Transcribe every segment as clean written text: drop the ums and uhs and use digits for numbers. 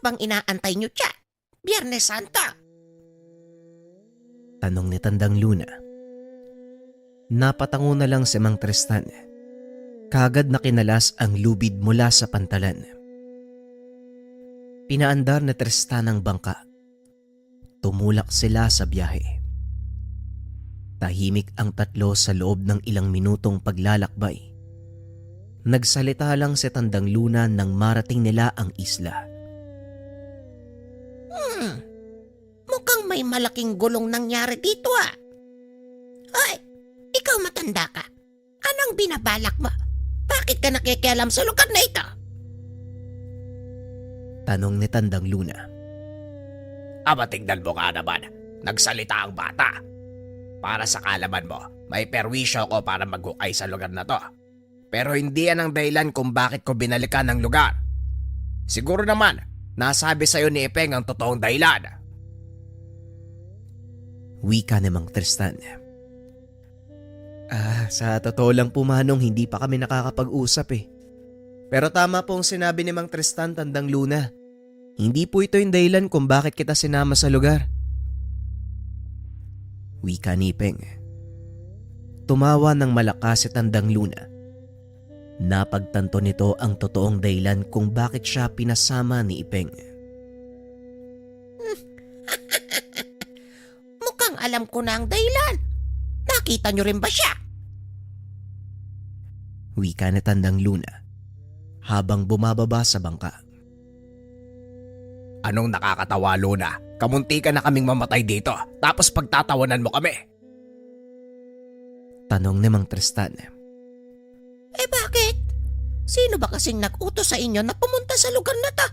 pang inaantay nyo tiyan? Biyernes Santa. Tanong ni Tandang Luna. Napatango na lang si Mang Tristan. Kagad na kinalas ang lubid mula sa pantalan. Pinaandar ni Tristan ang bangka. Tumulak sila sa biyahe. Tahimik ang tatlo sa loob ng ilang minutong paglalakbay. Nagsalita lang si Tandang Luna nang marating nila ang isla. Mukhang may malaking gulong nangyari dito Hoy, ikaw matanda ka. Anong binabalak mo? Bakit ka nakikialam sa lugar na ito? Tanong ni Tandang Luna. Aba, tignan mo nga naman. Nagsalita ang bata. Para sa kalaman mo, may perwisyo ko para maghukay sa lugar na to. Pero hindi yan ang dahilan kung bakit ko binalikan ang lugar. Siguro naman, nasabi sa'yo ni Ipeng ang totoong dahilan. Wika ni Mang Tristan. Sa totoo lang po Manong, hindi pa kami nakakapag-usap Pero tama po ang sinabi ni Mang Tristan, Tandang Luna. Hindi po ito yung dahilan kung bakit kita sinama sa lugar. Wika ni Ipeng. Tumawa ng malakas si Tandang Luna. Napagtanto nito ang totoong dahilan kung bakit siya pinasama ni Ipeng. Mukhang alam ko na ang dahilan. Nakita nyo rin ba siya? Wika ni Tandang Luna habang bumababa sa bangka. Anong nakakatawa, Luna? Kamunti ka na kaming mamatay dito, tapos pagtatawanan mo kami. Tanong ni Mang Tristan. Bakit? Sino ba kasing nag-utos sa inyo na pumunta sa lugar na to?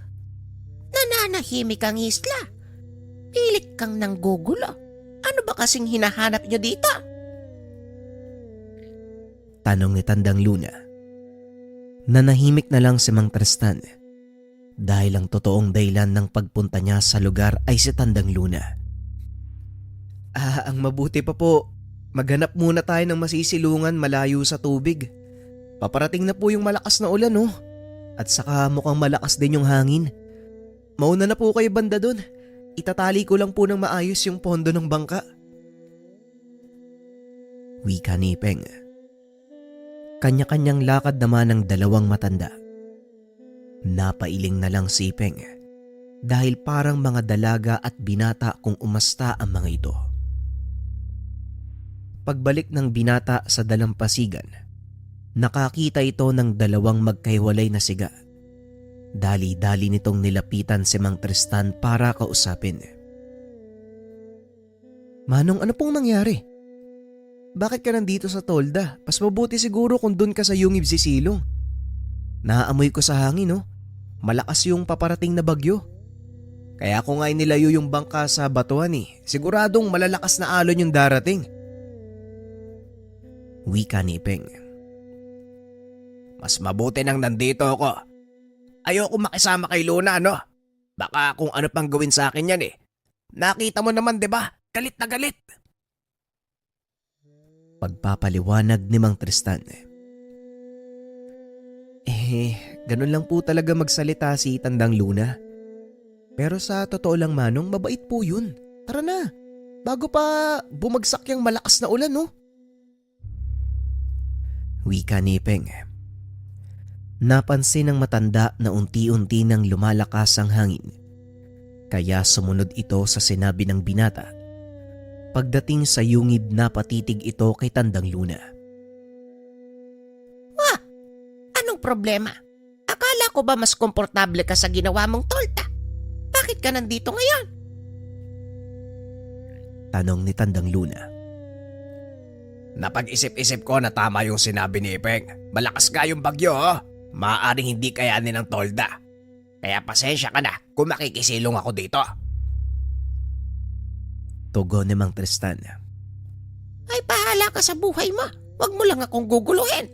Nananahimik ang isla. Pilit kang nanggugulo. Ano ba kasing hinahanap nyo dito? Tanong ni Tandang Luna. Nanahimik na lang si Mang Tristan dahil ang totoong dahilan ng pagpunta niya sa lugar ay si Tandang Luna. Ang mabuti pa po, maghanap muna tayo ng masisilungan malayo sa tubig. Paparating na po yung malakas na ulan at saka mukhang malakas din yung hangin. Mauna na po kayo banda doon. Itatali ko lang po ng maayos yung pondo ng bangka. Wika ni Ipeng. Kanya-kanyang lakad naman ng dalawang matanda. Napailing na lang si Ipeng dahil parang mga dalaga at binata kung umasta ang mga ito. Pagbalik ng binata sa dalampasigan, nakakita ito ng dalawang magkahiwalay na siga. Dali-dali nitong nilapitan si Mang Tristan para kausapin. Manong, ano pong nangyari? Bakit ka nandito sa tolda? Mas mabuti siguro kung dun ka sa Yungib Sisilong. Naaamoy ko sa hangin Malakas yung paparating na bagyo. Kaya ako nga inilayo yung bangka sa batuan Siguradong malalakas na alon yung darating. Wika ni Ipeng. Mas mabuti nang nandito ako. Ayoko makisama kay Luna, Baka kung ano pang gawin sa akin yan Nakita mo naman, 'di ba? Galit na galit. Pagpapaliwanag ni Mang Tristan. Ganun lang po talaga magsalita si Tandang Luna. Pero sa totoo lang Manong, mabait po yun. Tara na, bago pa bumagsak yung malakas na ulan Wika ni Ipeng. Napansin ng matanda na unti-unti nang lumalakas ang hangin. Kaya sumunod ito sa sinabi ng binata. Pagdating sa yungib, napatitig ito kay Tandang Luna. Anong problema? Akala ko ba mas komportable ka sa ginawa mong tolda? Bakit ka nandito ngayon? Tanong ni Tandang Luna. Napag-isip-isip ko na tama yung sinabi ni Ipeng. Malakas nga yung bagyo, Maaaring hindi kayanin ng tolda. Kaya pasensya ka na kung makikisilong ako dito. Tugon ni Mang Tristan. Ay, bahala ka sa buhay mo. Huwag mo lang akong guguluhin.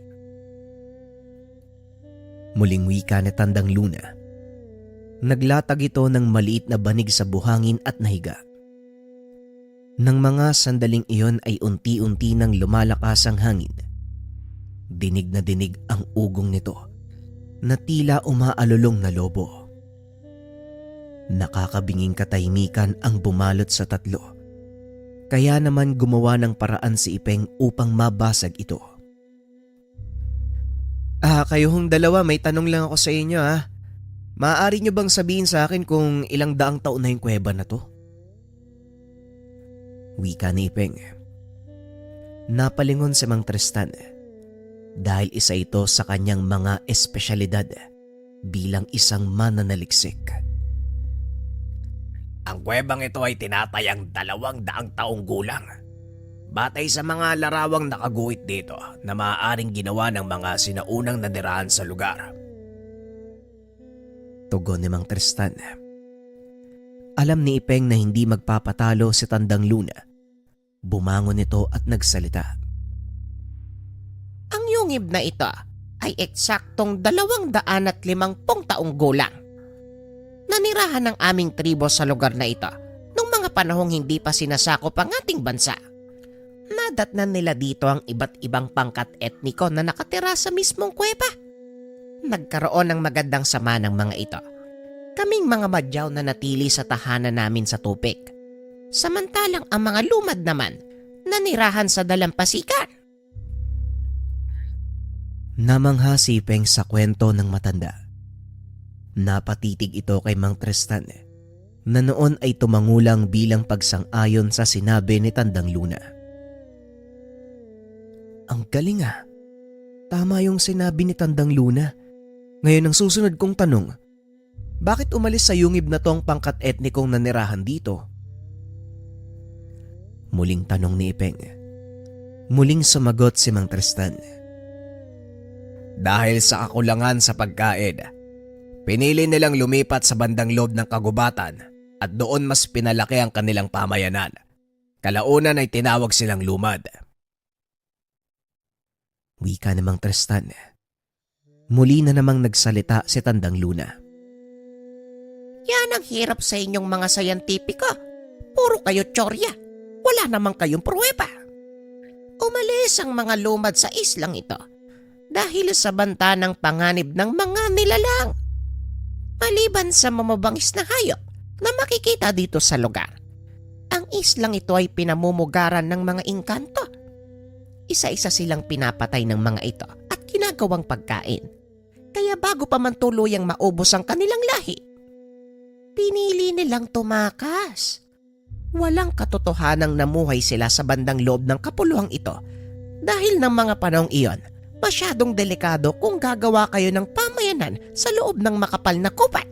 Muling wika ni Tandang Luna. Naglatag ito ng maliit na banig sa buhangin at nahiga. Nang mga sandaling iyon ay unti-unti nang lumalakas ang hangin. Dinig na dinig ang ugong nito na tila umaalulong na lobo. Nakakabinging katahimikan ang bumalot sa tatlo. Kaya naman gumawa ng paraan si Ipeng upang mabasag ito. Kayo hong dalawa, may tanong lang ako sa inyo Maaari nyo bang sabihin sa akin kung ilang daang taon na yung kuweba na to? Wika ni Ipeng. Napalingon si Mang Tristan dahil isa ito sa kanyang mga espesyalidad bilang isang mananaliksik. Ang kuwebang ito ay tinatayang 200 taong gulang. Batay sa mga larawang nakaguhit dito na maaaring ginawa ng mga sinaunang nanirahan sa lugar. Tugon ni Mang Tristan. Alam ni Ipeng na hindi magpapatalo si Tandang Luna. Bumangon ito at nagsalita. Ang yungib na ito ay eksaktong 250 taong gulang. Nanirahan ng aming tribo sa lugar na ito nung mga panahong hindi pa sinasakop ang ating bansa. Nadatnan nila dito ang iba't ibang pangkat etniko na nakatira sa mismong kuweba. Nagkaroon ng magandang sama ng mga ito. Kaming mga madyaw na natili sa tahanan namin sa tupik. Samantalang ang mga lumad naman nanirahan sa dalampasikan. Namangha si Ipeng sa kwento ng matanda. Napatitig ito kay Mang Tristan na noon ay tumangulang bilang pagsang-ayon sa sinabi ni Tandang Luna. Ang galing Tama yung sinabi ni Tandang Luna. Ngayon ang susunod kong tanong, bakit umalis sa yungib na tong pangkat etnikong nanirahan dito? Muling tanong ni Ipeng. Muling sumagot si Mang Tristan. Dahil sa kakulangan sa pagkain, pinili nilang lumipat sa bandang loob ng kagubatan at doon mas pinalaki ang kanilang pamayanan. Kalaunan ay tinawag silang lumad. Wika ni Mang Tristan. Muli na namang nagsalita si Tandang Luna. Yan ang hirap sa inyong mga sayantipiko. Puro kayo tsorya. Wala namang kayong pruweba. Umalis ang mga lumad sa islang ito dahil sa banta ng panganib ng mga nilalang. Maliban sa mamabangis na hayop na makikita dito sa lugar, ang islang ito ay pinamumugaran ng mga engkanto. Isa-isa silang pinapatay ng mga ito at ginagawang pagkain. Kaya bago pa man tuluyang maubos ang kanilang lahi, pinili nilang tumakas. Walang katotohanang namuhay sila sa bandang loob ng kapuluhang ito dahil ng mga panahong iyon, masyadong delikado kung gagawa kayo ng pamayanan sa loob ng makapal na kupat.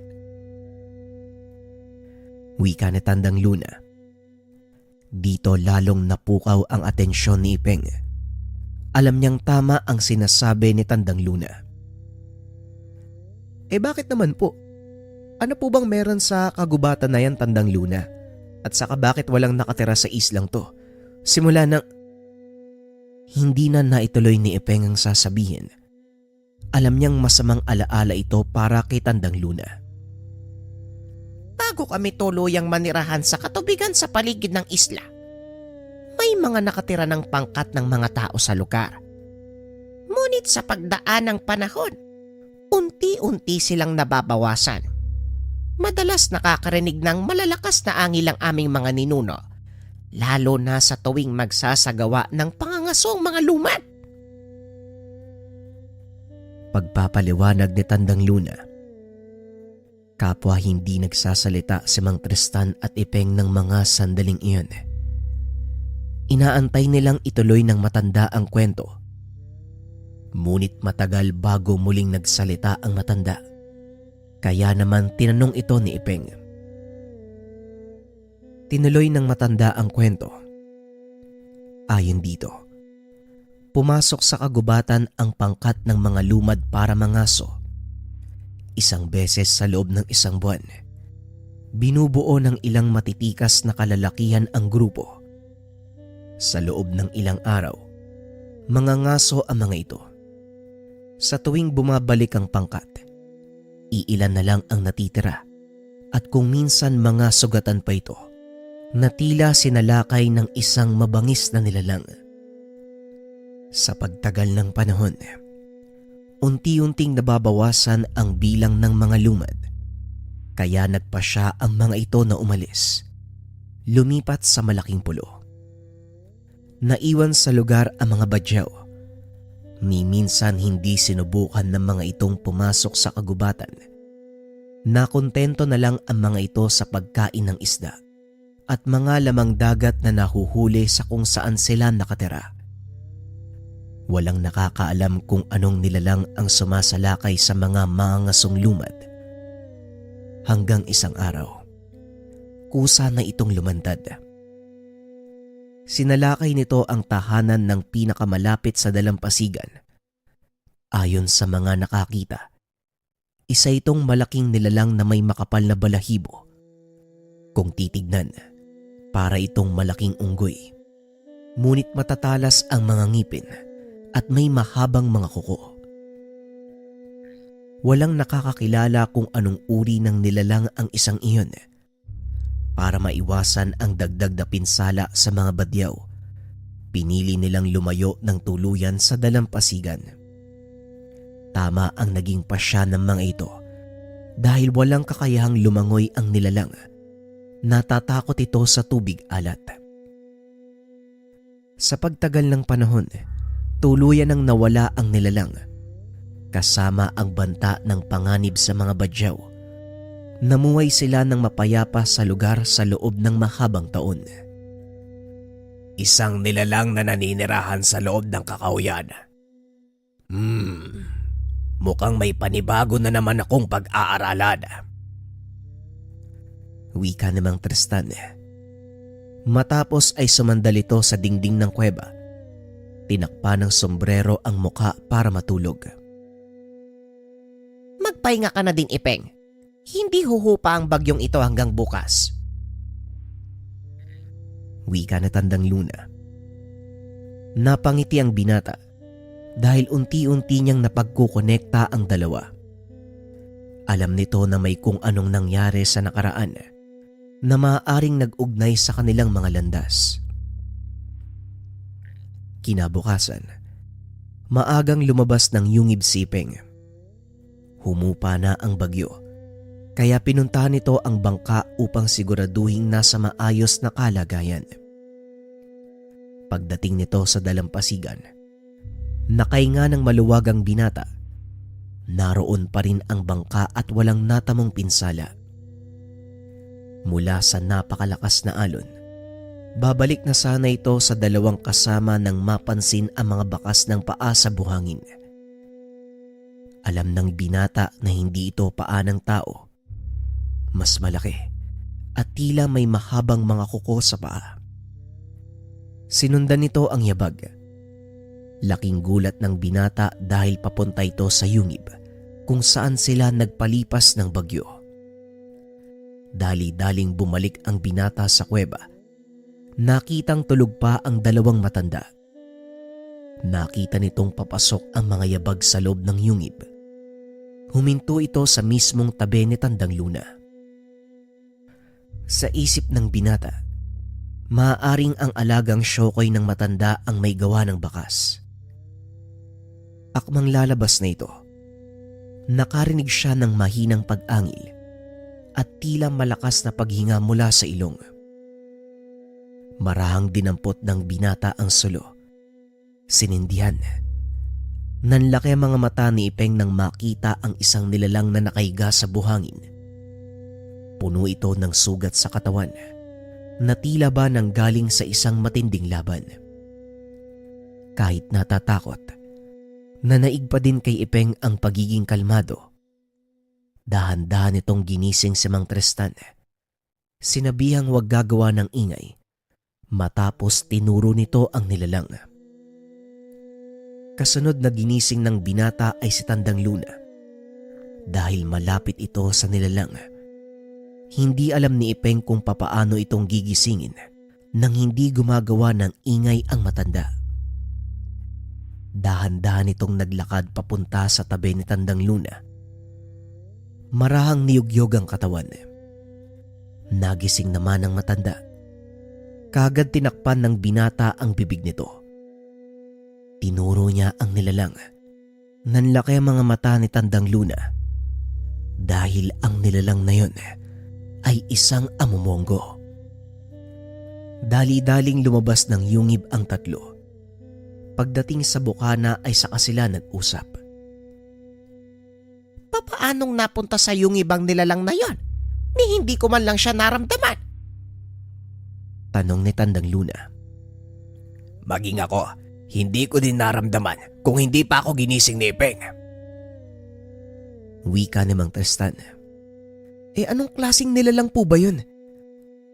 Wika ni Tandang Luna. Dito lalong napukaw ang atensyon ni Ipeng. Alam niyang tama ang sinasabi ni Tandang Luna. Bakit naman po? Ano po bang meron sa kagubatan na yan, Tandang Luna? At saka bakit walang nakatira sa islang to? Simula nang... Hindi na naituloy ni Ipeng ang sasabihin. Alam niyang masamang alaala ito para kay Tandang Luna. Bago kami tuluyang manirahan sa katubigan sa paligid ng isla, may mga nakatira ng pangkat ng mga tao sa lugar. Ngunit sa pagdaan ng panahon, unti-unti silang nababawasan. Madalas nakakarinig ng malalakas na angil ang aming mga ninuno, lalo na sa tuwing magsasagawa ng pangangasong mga lumad. Pagpapaliwanag ni Tandang Luna. Kapwa hindi nagsasalita si Mang Tristan at Ipeng ng mga sandaling iyon. Inaantay nilang ituloy ng matanda ang kwento. Ngunit matagal bago muling nagsalita ang matanda. Kaya naman tinanong ito ni Ipeng. Tinuloy ng matanda ang kwento. Ayon dito, pumasok sa kagubatan ang pangkat ng mga lumad para mangaso. Isang beses sa loob ng isang buwan, binubuo ng ilang matitikas na kalalakihan ang grupo. Sa loob ng ilang araw, mangangaso ang mga ito. Sa tuwing bumabalik ang pangkat, iilan na lang ang natitira at kung minsan mga sugatan pa ito na tila sinalakay ng isang mabangis na nilalang. Sa pagtagal ng panahon, unti-unting nababawasan ang bilang ng mga lumad. Kaya nagpasya ang mga ito na umalis, lumipat sa malaking pulo. Naiwan sa lugar ang mga badyaw. Ni minsan hindi sinubukan ng mga itong pumasok sa kagubatan. Nakontento na lang ang mga ito sa pagkain ng isda at mga lamang dagat na nahuhuli sa kung saan sila nakatira. Walang nakakaalam kung anong nilalang ang sumasalakay sa mga mangangasong lumad. Hanggang isang araw, kusa na itong lumantad. Sinalakay nito ang tahanan ng pinakamalapit sa dalampasigan. Ayon sa mga nakakita, isa itong malaking nilalang na may makapal na balahibo. Kung titignan, para itong malaking unggoy. Ngunit matatalas ang mga ngipin at may mahabang mga kuko. Walang nakakakilala kung anong uri ng nilalang ang isang iyon. Para maiwasan ang dagdag na pinsala sa mga badyaw, pinili nilang lumayo ng tuluyan sa dalampasigan. Tama ang naging pasya ng mga ito dahil walang kakayahang lumangoy ang nilalang. Natatakot ito sa tubig alat. Sa pagtagal ng panahon, tuluyan ang nawala ang nilalang, kasama ang banta ng panganib sa mga badyaw. Namuhay sila ng mapayapa sa lugar sa loob ng mahabang taon. Isang nilalang na naninirahan sa loob ng kakauyan. Mukhang may panibago na naman akong pag-aaralan. Wika namang Tristan. Matapos ay sumandal ito sa dingding ng kuweba. Tinakpa ng sombrero ang muka para matulog. Magpahinga ka na din, Ipeng. Hindi huhupa ang bagyong ito hanggang bukas. Wika na Tandang Luna. Napangiti ang binata dahil unti-unti niyang napagkukonekta ang dalawa. Alam nito na may kung anong nangyari sa nakaraan na maaaring nag-ugnay sa kanilang mga landas. Kinabukasan, maagang lumabas ng yungib si Ipeng. Humupa na ang bagyo, kaya pinuntahan nito ang bangka upang siguraduhing nasa maayos na kalagayan. Pagdating nito sa dalampasigan, nakahinga ng maluwag ang binata. Naroon pa rin ang bangka at walang natamong pinsala. Mula sa napakalakas na alon, babalik na sana ito sa dalawang kasama nang mapansin ang mga bakas ng paa sa buhangin. Alam ng binata na hindi ito paa ng tao. Mas malaki at tila may mahabang mga kuko sa paa. Sinundan nito ang yabag. Laking gulat ng binata dahil papunta ito sa yungib kung saan sila nagpalipas ng bagyo. Dali-daling bumalik ang binata sa kuweba. Nakitang tulog pa ang dalawang matanda. Nakita nitong papasok ang mga yabag sa loob ng yungib. Huminto ito sa mismong tabi ni Tandang Luna. Sa isip ng binata, maaaring ang alagang syokoy ng matanda ang may gawa ng bakas. Akmang lalabas na ito, nakarinig siya ng mahinang pag-angil at tila malakas na paghinga mula sa ilong. Marahang dinampot ng binata ang sulo. Sinindihan. Nanlaki ang mga mata ni Ipeng nang makita ang isang nilalang na nakahiga sa buhangin. Puno ito ng sugat sa katawan na tila ba nang galing sa isang matinding laban. Kahit natatakot, nanaig pa din kay Ipeng ang pagiging kalmado. Dahan-dahan itong ginising si Mang Tristan. Sinabihang huwag gagawa ng ingay. Matapos tinuro nito ang nilalang. Kasunod na ginising ng binata ay si Tandang Luna. Dahil malapit ito sa nilalang, hindi alam ni Ipeng kung papaano itong gigisingin nang hindi gumagawa ng ingay ang matanda. Dahan-dahan itong naglakad papunta sa tabi ni Tandang Luna. Marahang niyugyog ang katawan. Nagising naman ang matanda. Kagad tinakpan ng binata ang bibig nito. Tinuro niya ang nilalang. Nanlaki ang mga mata ni Tandang Luna. dahil ang nilalang na yun ay isang amumongo. Dali-daling lumabas ng yungib ang tatlo. Pagdating sa bukana ay saka sila nag-usap. Papaanong napunta sa yungib ang nilalang na yon? Ni hindi ko man lang siya naramdaman. Tanong ni Tandang Luna. Maging ako, hindi ko din naramdaman kung hindi pa ako ginising ni Ipeng. Wika ni Mang Tristan. Anong klaseng nilalang po ba yun?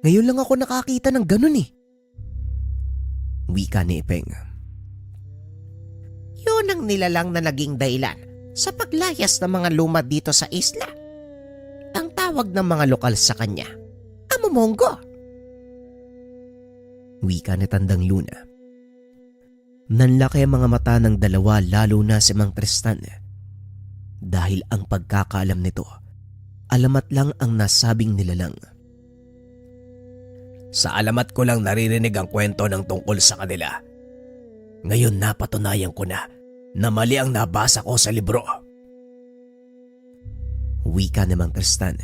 Ngayon lang ako nakakita ng ganun eh. Wika ni Ipeng. Yun ang nilalang na naging dahilan sa paglayas ng mga lumad dito sa isla. Ang tawag ng mga lokal sa kanya, amumongo. Wika ni Tandang Luna. Nanlaki ang mga mata ng dalawa lalo na si Mang Tristan. Dahil ang pagkakaalam nito, alamat lang ang nasabing nilalang. Sa alamat ko lang naririnig ang kwento ng tungkol sa kanila. Ngayon napatunayan ko na mali ang nabasa ko sa libro. Wika ni Mang Tristan.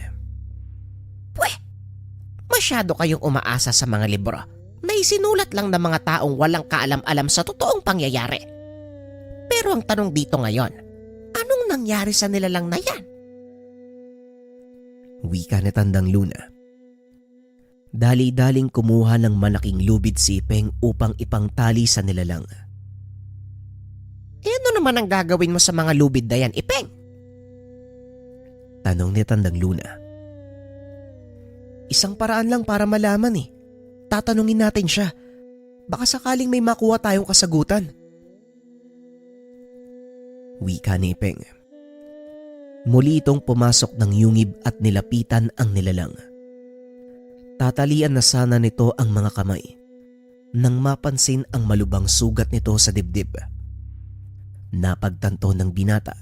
Masyado kayong umaasa sa mga libro na isinulat lang ng mga taong walang kaalam-alam sa totoong pangyayari. Pero ang tanong dito ngayon, anong nangyari sa nilalang na yan? Wika ni Tandang Luna. Dali-daling kumuha ng malaking lubid si Ipeng upang ipangtali sa nilalang. Ano naman ang gagawin mo sa mga lubid na yan, Ipeng? Tanong ni Tandang Luna. Isang paraan lang para malaman eh. Tatanungin natin siya. Baka sakaling may makuha tayong kasagutan. Wika ni Ipeng. Muli itong pumasok ng yungib at nilapitan ang nilalang. Tatalian na sana nito ang mga kamay nang mapansin ang malubhang sugat nito sa dibdib. Napagtanto ng binata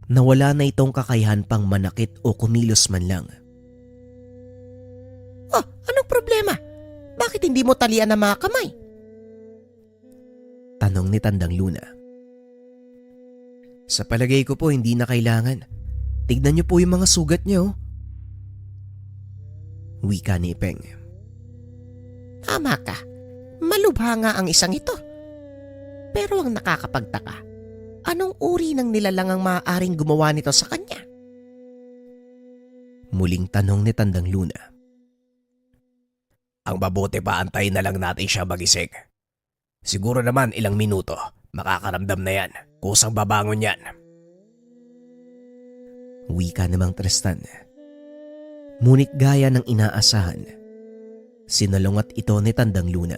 na wala na itong kakayahan pang manakit o kumilos man lang. Oh, anong problema? Bakit hindi mo talian ang mga kamay? Tanong ni Tandang Luna. Sa palagay ko po hindi na kailangan. Tignan niyo po yung mga sugat niyo. Wika ni Ipeng. Tama ka. Malubha nga ang isang ito. Pero ang nakakapagtaka, anong uri ng nilalang ang maaaring gumawa nito sa kanya? Muling tanong ni Tandang Luna. Ang mabuti pa antayin na lang natin siya magising. Siguro naman ilang minuto, makakaramdam na yan. Kusang babangon yan. Wika ni Mang Tristan. Ngunit gaya ng inaasahan, sinalungat ito ni Tandang Luna.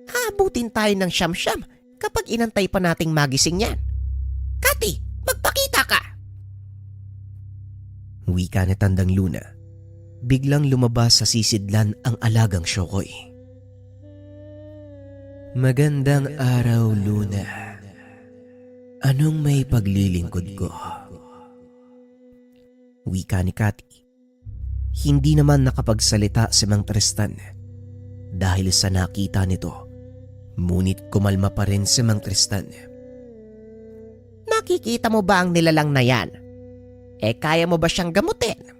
Aabutin tayo ng siyam-siyam kapag inantay pa nating magising yan. Kati, magpakita ka! Wika ni Tandang Luna. Biglang lumabas sa sisidlan ang alagang Syokoy. Magandang araw, Luna. Anong may paglilingkod ko? Wika ni Kati. Hindi naman nakapagsalita si Mang Tristan dahil sa nakita nito. Ngunit kumalma pa rin si Mang Tristan. Nakikita mo ba ang nilalang na yan? Kaya mo ba siyang gamutin?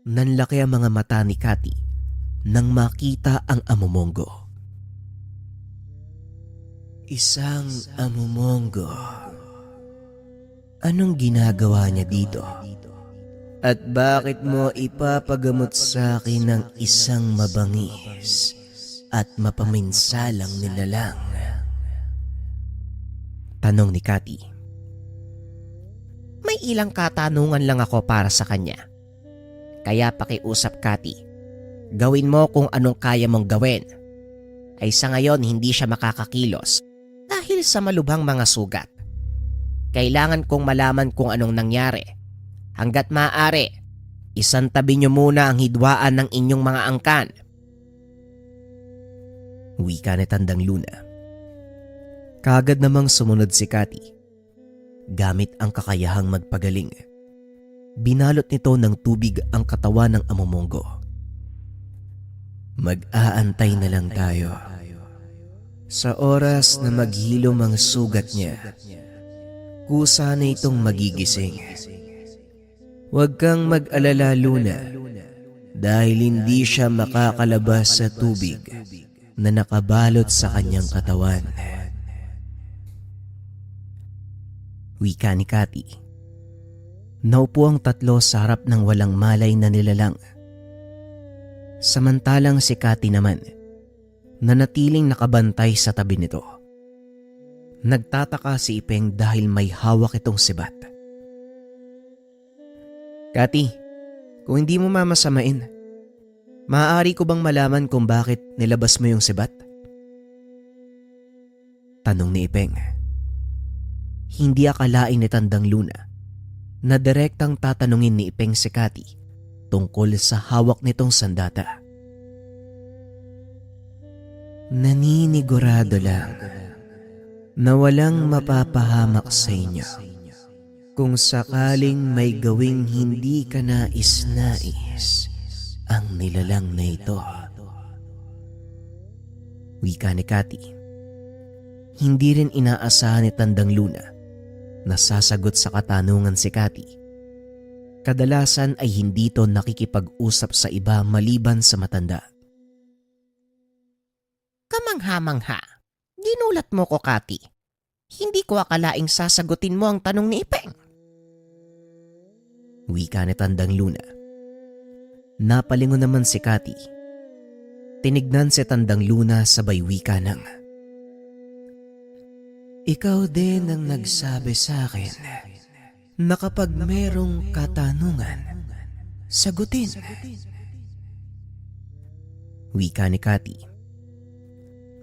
Nanlaki ang mga mata ni Kati nang makita ang amumongo. Isang amumongo. Anong ginagawa niya dito? At bakit mo ipapagamot sa akin ng isang mabangis at mapaminsalang nilalang? Tanong ni Kati. May ilang katanungan lang ako para sa kanya. Kaya pakiusap, Kati. Gawin mo kung anong kaya mong gawin. Ay sa ngayon hindi siya makakakilos dahil sa malubhang mga sugat. Kailangan kong malaman kung anong nangyari. Hanggat maaari, isantabi niyo muna ang hidwaan ng inyong mga angkan. Wika ni Tandang Luna. Kagad namang sumunod si Kati. Gamit ang kakayahang magpagaling, binalot nito ng tubig ang katawan ng amumongo. Mag-aantay na lang tayo. Sa oras na maghilom ang sugat niya, kusa na itong magigising. Huwag kang mag-alala, Luna, dahil hindi siya makakalabas sa tubig na nakabalot sa kanyang katawan. Wika ni Cathy. Naupo ang tatlo sa harap ng walang malay na nilalang. Samantalang si Cathy naman, nanatiling nakabantay sa tabi nito. Nagtataka si Ipeng dahil may hawak itong sibat. Cathy, kung hindi mo mamasamain, maaari ko bang malaman kung bakit nilabas mo yung sibat? Tanong ni Ipeng. Hindi akalain ni Tandang Luna na direktang tatanungin ni Ipeng si Cathy tungkol sa hawak nitong sandata. Naninigurado lang na walang mapapahamak sa inyo kung sakaling may gawing hindi ka nais-nais ang nilalang na ito. Wika ni Cathy. Hindi rin inaasahan ni Tandang Luna na sasagot sa katanungan si Cathy. Kadalasan ay hindi ito nakikipag-usap sa iba maliban sa matanda. Kamangha-mangha. Ginulat mo ko, Cathy. Hindi ko akalaing sasagutin mo ang tanong ni Ipeng. Wika ni Tandang Luna. Napalingon naman si Cathy. Tinignan si Tandang Luna sabay wika ng, ikaw din ang nagsabi sa akin na kapag merong katanungan, sagutin. Wika ni Cathy.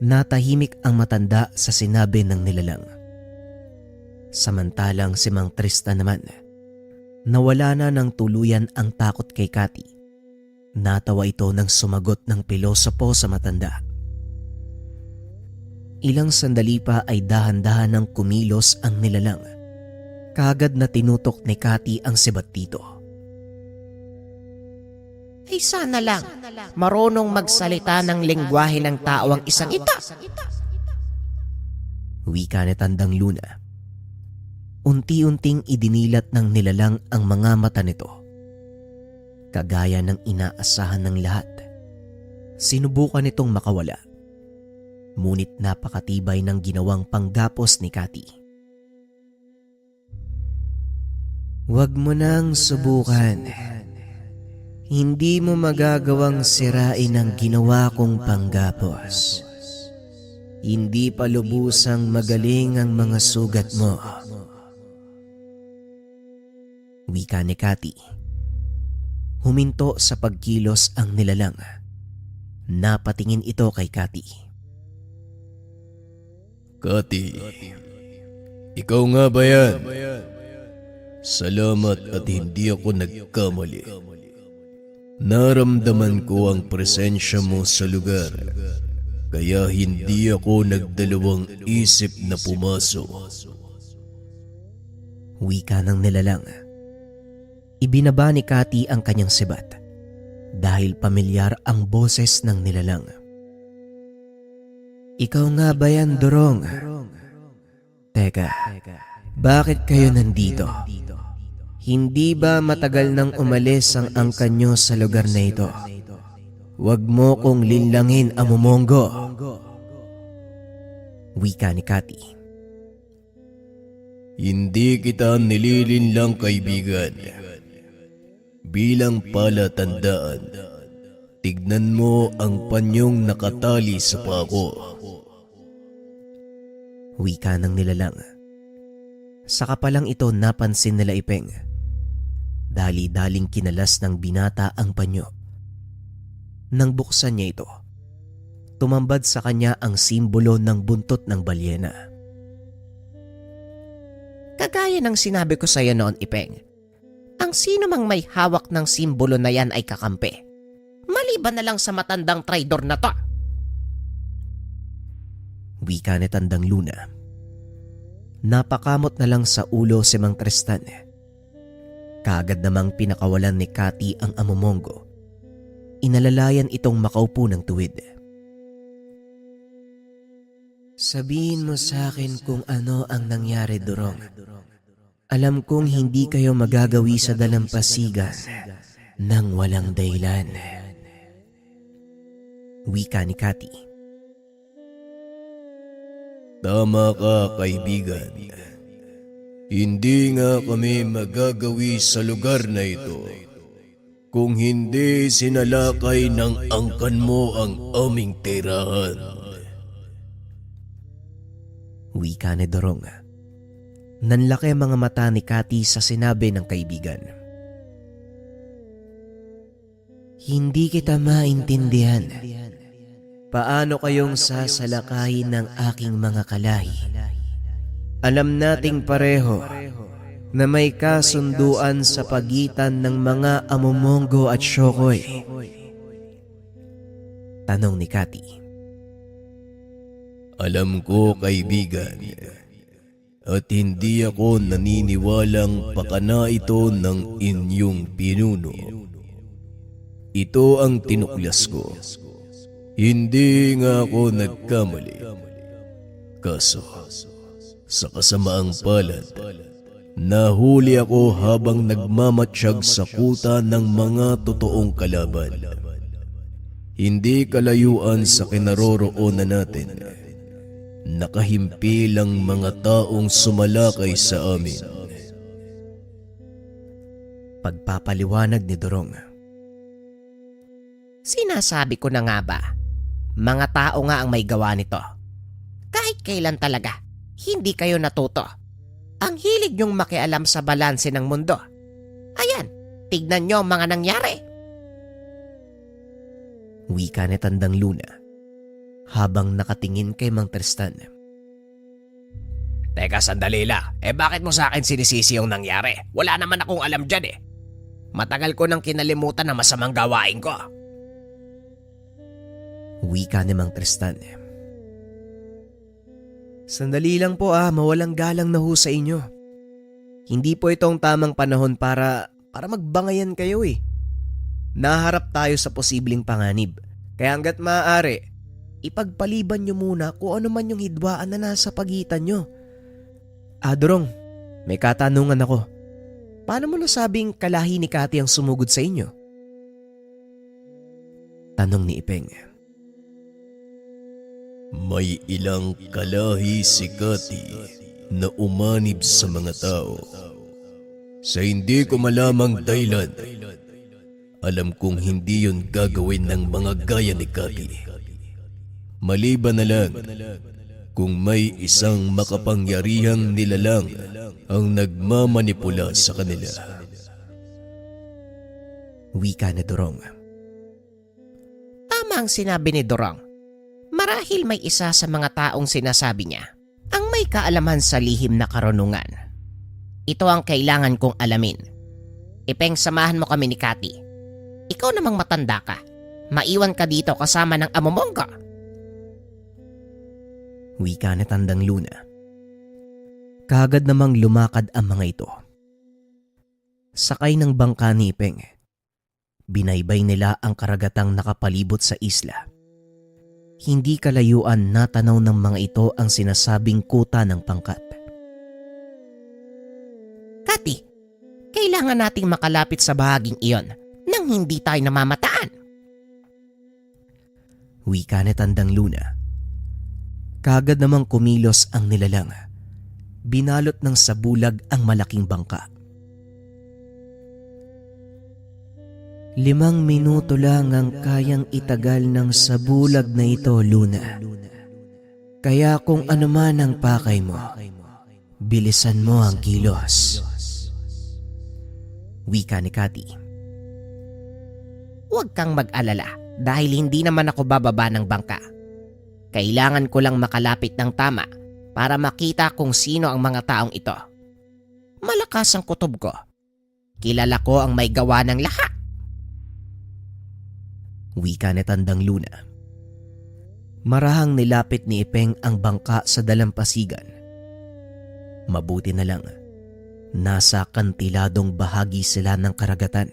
Natahimik ang matanda sa sinabi ng nilalang. Samantalang si Mang Tristan naman, nawala na ng tuluyan ang takot kay Cathy. Natawa ito nang sumagot ng pilosopo sa matanda. Ilang sandali pa ay dahan-dahan ng kumilos ang nilalang. Kaagad na tinutok ni Cathy ang sibat dito. Ay sana lang, marunong magsalita ng lengguwahe ng tao ang isang ita. Wika ni Tandang Luna. Unti-unting idinilat ng nilalang ang mga mata nito. Kagaya ng inaasahan ng lahat, sinubukan nitong makawala. Ngunit napakatibay ng ginawang panggapos ni Cathy. Huwag mo nang subukan. Hindi mo magagawang sirain ang ginawa kong panggapos. Hindi pa lubusang magaling ang mga sugat mo. Wika ni Cathy. Huminto sa pagkilos ang nilalang. Napatingin ito kay Cathy. Cathy, ikaw nga ba yan? Salamat at hindi ako nagkamali. Naramdaman ko ang presensya mo sa lugar, kaya hindi ako nagdalawang isip na pumasok. Wika ng nilalang. Ibinaba ni Cathy ang kanyang sibat dahil pamilyar ang boses ng nilalang. Ikaw nga ba yan, Durong? Teka, bakit kayo nandito? Hindi ba matagal nang umalis ang angkan nyo sa lugar na ito? Huwag mo kong linlangin, Amumongo. Wika ni Cathy. Hindi kita nililinlang, kaibigan. Bilang palatandaan, tignan mo ang panyong nakatali sa pako. Wika ng nilalang. Saka pa lang ito napansin nila Ipeng. Dali-daling kinalas ng binata ang panyo. Nang buksan niya ito, tumambad sa kanya ang simbolo ng buntot ng balyena. Kagaya ng sinabi ko sa iyo noon, Ipeng, ang sino mang may hawak ng simbolo na yan ay kakampi. Maliban na lang sa matandang traidor na to. Wika ni Tandang Luna. Napakamot na lang sa ulo si Mang Tristan. Kaagad namang pinakawalan ni Cathy ang Amumongo. Inalalayan itong makaupo ng tuwid. Sabihin mo sa akin kung ano ang nangyari, Durong. Alam kong hindi kayo magagawi sa dalampasigan nang walang dahilan. Wika ni Cathy. Tama ka, kaibigan. Hindi nga kami magagawi sa lugar na ito kung hindi sinalakay ng angkan mo ang aming tirahan. Wika ni Dorong. Nanlaki ang mga mata ni Cathy sa sinabi ng kaibigan. Hindi kita maintindihan. Paano kayong sasalakayin ng aking mga kalahi? Alam nating pareho na may kasunduan sa pagitan ng mga Amomongo at Shokoy. Tanong ni Cathy. Alam ko, kaibigan, at hindi ako naniniwalang pakana ito ng inyong pinuno. Ito ang tinuklas ko. Hindi nga ako nagkamali. Kaso, sa kasamaang palad, nahuli ako habang nagmamatsyag sa kuta ng mga totoong kalaban. Hindi kalayuan sa kinaroroonan natin. Nakahimpilang mga taong sumalakay sa amin. Pagpapaliwanag ni Dorong. Sinasabi ko na nga ba, mga tao nga ang may gawa nito. Kahit kailan talaga, hindi kayo natuto. Ang hilig niyong makialam sa balanse ng mundo. Ayan, tignan niyo ang mga nangyari. Wika ni Tandang Luna habang nakatingin kay Mang Tristan. Teka, sandali lang. Bakit mo sa akin sinisisi yung nangyari? Wala naman akong alam dyan eh. Matagal ko nang kinalimutan na masamang gawain ko. Wika ni Mang Tristan. Sandali lang po mawalang galang na ho sa inyo. Hindi po itong tamang panahon para magbangayan kayo eh. Naharap tayo sa posibleng panganib. Kaya hanggat maaari, ipagpaliban nyo muna kung ano man yung hidwaan na nasa pagitan nyo. Dorong, may katanungan ako. Paano mo nasabing kalahi ni Cathy ang sumugod sa inyo? Tanong ni Ipeng. May ilang kalahi si Cathy na umanib sa mga tao. Sa hindi ko malamang dahilan, alam kong hindi yun gagawin ng mga gaya ni Cathy. Maliban na lang kung may isang makapangyarihang nilalang ang nagmamanipula sa kanila. Wika ni Dorong. Tama ang sinabi ni Dorong. Marahil may isa sa mga taong sinasabi niya ang may kaalaman sa lihim na karunungan. Ito ang kailangan kong alamin. Ipeng, samahan mo kami ni Cathy. Ikaw namang matanda ka. Maiwan ka dito kasama ng Amomongo. Wika ni Tandang Luna. Kagad namang lumakad ang mga ito. Sakay ng bangka ni Ipeng. Binaybay nila ang karagatang nakapalibot sa isla. Hindi kalayuan natanaw ng mga ito ang sinasabing kuta ng pangkat. Cathy, kailangan nating makalapit sa bahaging iyon nang hindi tayo namamataan. Wika ni Tandang Luna. Kagad namang kumilos ang nilalang. Binalot ng sabulag ang malaking bangka. 5 minuto lang ang kayang itagal ng sabulag na ito, Luna. Kaya kung ano man ang pakay mo, bilisan mo ang kilos. Wika ni Cathy. Huwag kang mag-alala dahil hindi naman ako bababa ng bangka. Kailangan ko lang makalapit ng tama para makita kung sino ang mga taong ito. Malakas ang kutob ko. Kilala ko ang may gawa ng lahat. Wika ni Tandang Luna. Marahang nilapit ni Ipeng ang bangka sa dalampasigan. Mabuti na lang, nasa kantiladong bahagi sila ng karagatan.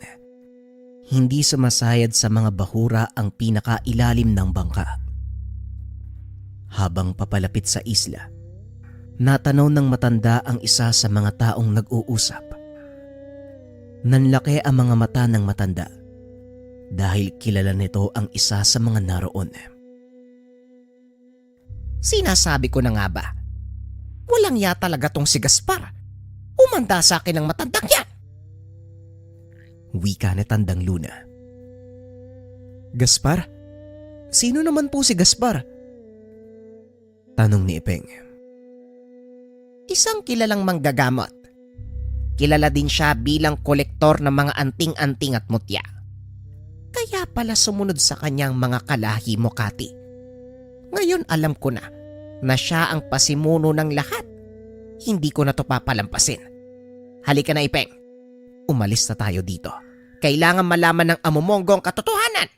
Hindi sumasayad sa mga bahura ang pinakailalim ng bangka. Habang papalapit sa isla, Natanaw ng matanda ang isa sa mga taong nag-uusap. Nanlaki ang mga mata ng matanda dahil kilala nito ang isa sa mga naroon. Sinasabi ko na nga ba? Walang ya talaga tong si Gaspar. Umanda sa akin ang matandang yan. Wika ni Tandang Luna. Gaspar? Sino naman po si Gaspar? Tanong ni Ipeng. Isang kilalang manggagamot. Kilala din siya bilang kolektor ng mga anting-anting at mutya. Kaya pala sumunod sa kanyang mga kalahi mo, Kati. Ngayon alam ko na siya ang pasimuno ng lahat. Hindi ko na to papalampasin. Halika na, Ipeng. Umalis na tayo dito. Kailangan malaman ng amo Mongo ang katotohanan.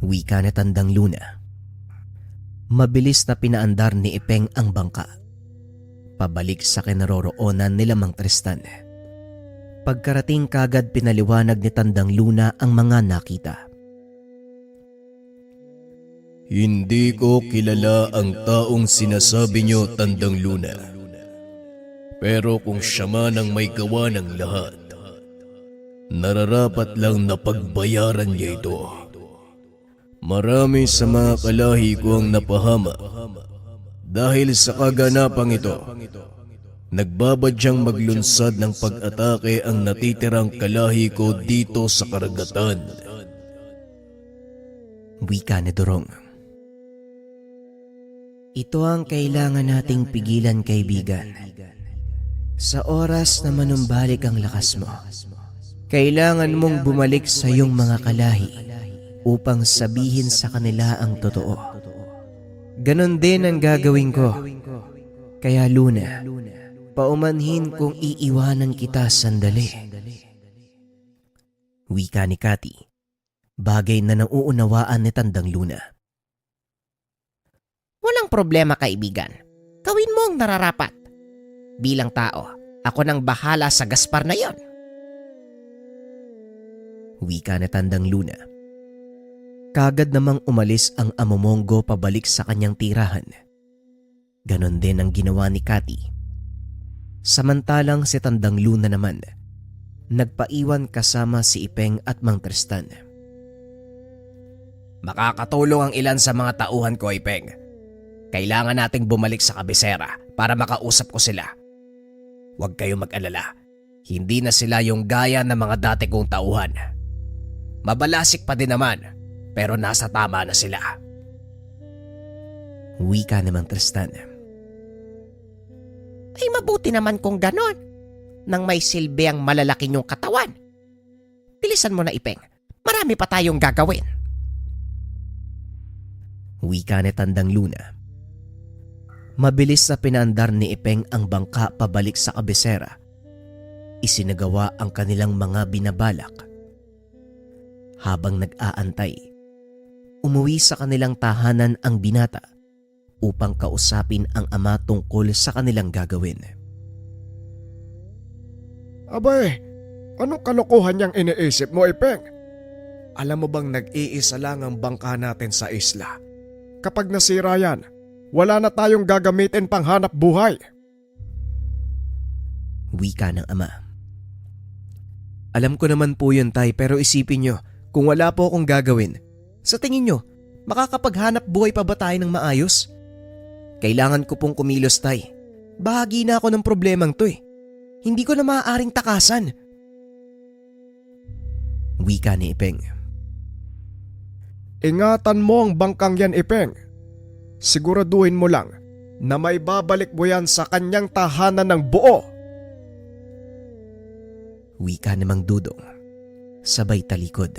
Wika ni Tandang Luna. Mabilis na pinaandar ni Ipeng ang bangka pabalik sa kinaroroonan nila Mang Tristan. Pagkarating kagad pinaliwanag ni Tandang Luna ang mga nakita. Hindi ko kilala ang taong sinasabi niyo, Tandang Luna. Pero kung siya man ang may gawa ng lahat, nararapat lang na pagbayaran niya ito. Marami sa mga kalahi ko ang napahamak dahil sa kaganapang ito. Nagbabadyang maglunsad ng pag-atake ang natitirang kalahi ko dito sa karagatan. Wika ni Dorong. Ito ang kailangan nating pigilan, kaibigan. Sa oras na manumbalik ang lakas mo, kailangan mong bumalik sa iyong mga kalahi upang sabihin sa kanila ang totoo. Ganon din ang gagawin ko. Kaya Luna, paumanhin kung iiwanan kita sandali. Wika ni Kati, bagay na nauunawaan ni Tandang Luna. Walang problema, kaibigan. Gawin mo ang nararapat. Bilang tao, ako nang bahala sa Gaspar na yon. Wika ni Tandang Luna. Kagad namang umalis ang amo Mongo pabalik sa kanyang tirahan. Ganon din ang ginawa ni Kati. Samantalang si Tandang Luna naman, nagpaiwan kasama si Ipeng at Mang Tristan. Makakatulong ang ilan sa mga tauhan ko, Ipeng. Kailangan nating bumalik sa kabisera para makausap ko sila. Huwag kayong mag-alala. Hindi na sila yung gaya ng mga dati kong tauhan. Mabalasik pa din naman, pero nasa tama na sila. Wika ni Mang Tristan. Ay mabuti naman kung ganon. Nang may silbi ang malalaki niyong katawan. Bilisan mo na, Ipeng. Marami pa tayong gagawin. Wika ni Tandang Luna. Mabilis na pinaandar ni Ipeng ang bangka pabalik sa kabisera. Isinagawa ang kanilang mga binabalak. Habang nag-aantay, umuwi sa kanilang tahanan ang binata upang kausapin ang ama tungkol sa kanilang gagawin. Abay, anong kalokohan niyang iniisip mo, Ipeng? Alam mo bang nag-iisa lang ang bangka natin sa isla? Kapag nasira yan, wala na tayong gagamitin pang hanap buhay. Wika ng ama. Alam ko naman po yun, Tay, pero isipin nyo, kung wala po akong gagawin, sa tingin nyo, makakapaghanap buhay pa ba tayo ng maayos? Kailangan ko pong kumilos, Tay. Bahagi na ako ng problemang to eh. Hindi ko na maaaring takasan. Wika ni Ipeng. Ingatan mo ang bangkang yan, Ipeng. Siguraduhin mo lang na may babalik mo yan sa kanyang tahanan ng buo. Wika ni Mang Dudong, sabay talikod.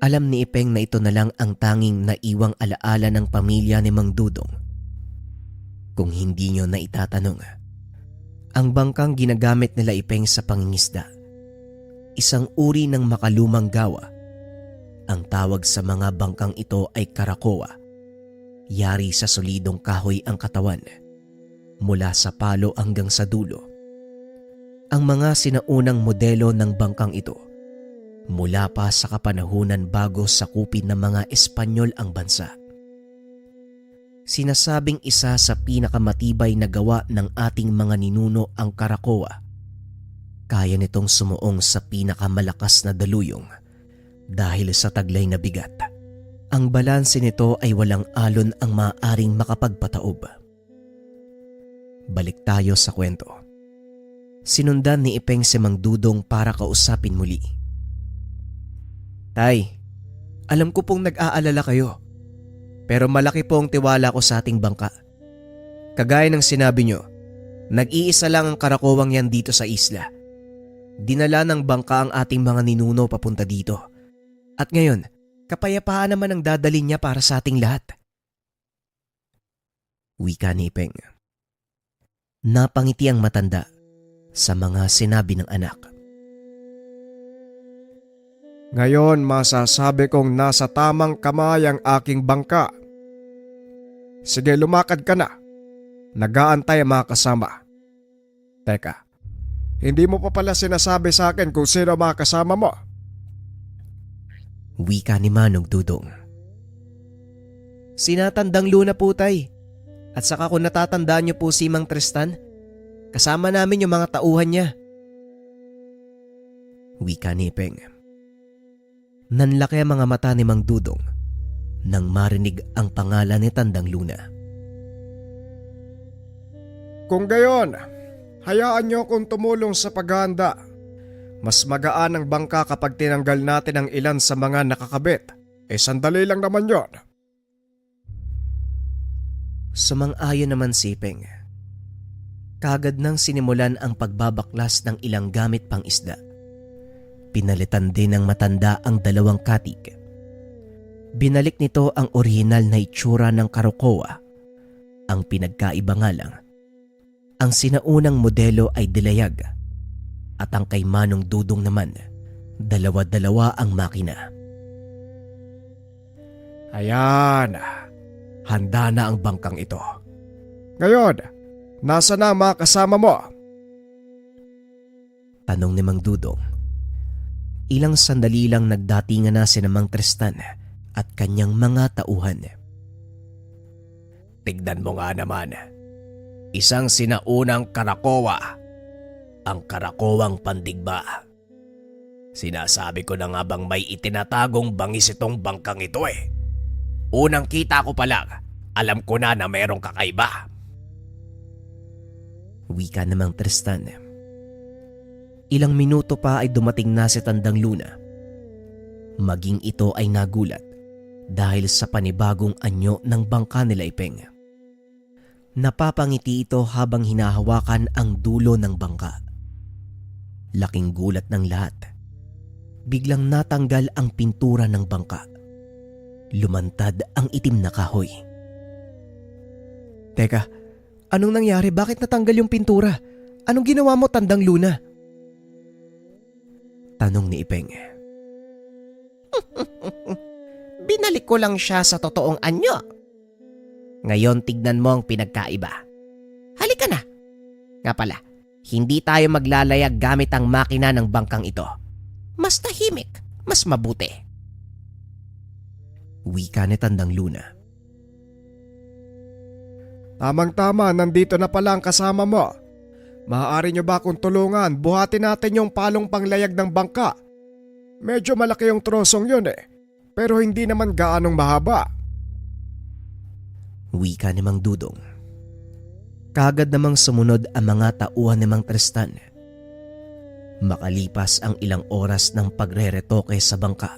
Alam ni Ipeng na ito na lang ang tanging naiwang alaala ng pamilya ni Mang Dudong. Kung hindi nyo na itatanong, ang bangkang ginagamit nila Ipeng sa pangingisda, isang uri ng makalumang gawa. Ang tawag sa mga bangkang ito ay karakoa. Yari sa solidong kahoy ang katawan, mula sa palo hanggang sa dulo. Ang mga sinaunang modelo ng bangkang ito, mula pa sa kapanahunan bago sakupin ng mga Espanyol ang bansa. Sinasabing isa sa pinakamatibay na gawa ng ating mga ninuno ang karakoa. Kaya nitong sumuong sa pinakamalakas na daluyong dahil sa taglay na bigat. Ang balanse nito ay walang alon ang maaaring makapagpataob. Balik tayo sa kwento. Sinundan ni Ipeng si Mang Dudong para kausapin muli. Tay, alam ko pong nag-aalala kayo. Pero malaki po ang tiwala ko sa ating bangka. Kagaya ng sinabi nyo, nag-iisa lang ang karakowang yan dito sa isla. Dinala ng bangka ang ating mga ninuno papunta dito. At ngayon, kapayapaan naman ang dadalhin niya para sa ating lahat. Wika ni Ipeng. Napangiti ang matanda sa mga sinabi ng anak. Ngayon masasabi kong nasa tamang kamay ang aking bangka. Sige, lumakad ka na. Nag-aantay ang mga kasama. Teka, hindi mo pa pala sinasabi sa akin kung sino ang mga kasama mo. Wika ni Manong Dudong. Sinatandang Luna po, tay. At saka kung natatandaan niyo po si Mang Tristan, kasama namin yung mga tauhan niya. Wika ni Ipeng. Nanlaki ang mga mata ni Mang Dudong nang marinig ang pangalan ni Tandang Luna. Kung gayon, hayaan niyo akong tumulong sa paghahanda. Mas magaan ang bangka kapag tinanggal natin ang ilan sa mga nakakabit. Sandali lang naman yon. Sumang-ayon naman si Ipeng. Kagad nang sinimulan ang pagbabaklas ng ilang gamit pang isda. Pinalitan din ng matanda ang dalawang katig. Binalik nito ang orihinal na itsura ng karakoa. Ang pinagkaiba nga lang, ang sinaunang modelo ay dilayag at ang kay Manong Dudong naman, dalawa-dalawa ang makina. Ayan, handa na ang bangkang ito. Ngayon, nasa na ang mga kasama mo? Tanong ni Mang Dudong. Ilang sandali lang nagdatingan na si Mang Tristan at kanyang mga tauhan. Tignan mo nga naman. Isang sinaunang karakowa. Ang karakowang pandigba. Sinasabi ko na nga bang may itinatagong bangis itong bangkang ito eh. Unang kita ko pa lang, alam ko na merong kakaiba. Wika na Mang Tristan. Ilang minuto pa ay dumating na si Tandang Luna. Maging ito ay nagulat dahil sa panibagong anyo ng bangka nila Ipeng. Napapangiti ito habang hinahawakan ang dulo ng bangka. Laking gulat ng lahat. Biglang natanggal ang pintura ng bangka. Lumantad ang itim na kahoy. Teka, anong nangyari? Bakit natanggal yung pintura? Anong ginawa mo, Tandang Luna? Tanong ni Ipeng. Binalik ko lang siya sa totoong anyo. Ngayon tignan mo ang pinagkaiba. Halika na. Nga pala, hindi tayo maglalayag gamit ang makina ng bangkang ito. Mas tahimik, mas mabuti. Wika ni Tandang Luna. Tamang-tama, nandito na pala ang kasama mo. Maaari niyo ba akong tulungan? Buhatin natin yung palong panglayag ng bangka. Medyo malaki yung trosong yun eh. Pero hindi naman gaanong mahaba. Wika ni Mang Dudong. Kagad namang sumunod ang mga tauhan ni Mang Tristan. Makalipas ang ilang oras ng pagreretoke sa bangka.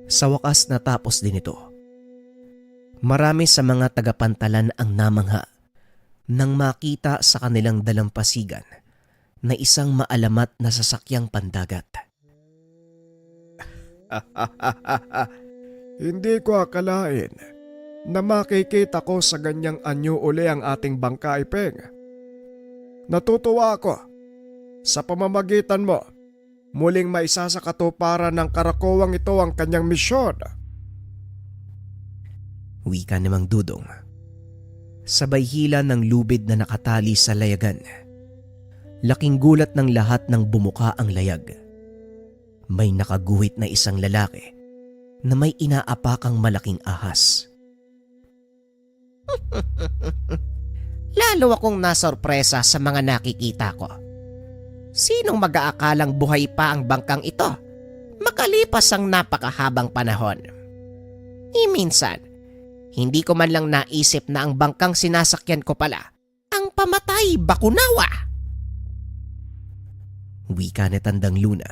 Sa wakas natapos din ito. Marami sa mga tagapantalan ang namangha nang makita sa kanilang dalampasigan na isang maalamat na sasakyang pandagat. Hindi ko akalain na makikita ko sa ganyang anyo uli ang ating bangka, Ipeng. Natutuwa ako. Sa pamamagitan mo, muling maisasakatuparan ng karakowang ito ang kanyang misyon. Wika ni Mang Dudong. Sabay hila ng lubid na nakatali sa layagan. Laking gulat ng lahat nang bumuka ang layag. May nakaguhit na isang lalaki na may inaapakang malaking ahas. Lalo akong nasorpresa sa mga nakikita ko. Sinong mag-aakalang buhay pa ang bangkang ito makalipas ang napakahabang panahon? Minsan, hindi ko man lang naisip na ang bangkang sinasakyan ko pala ang pamatay bakunawa. Wika ni Tandang Luna.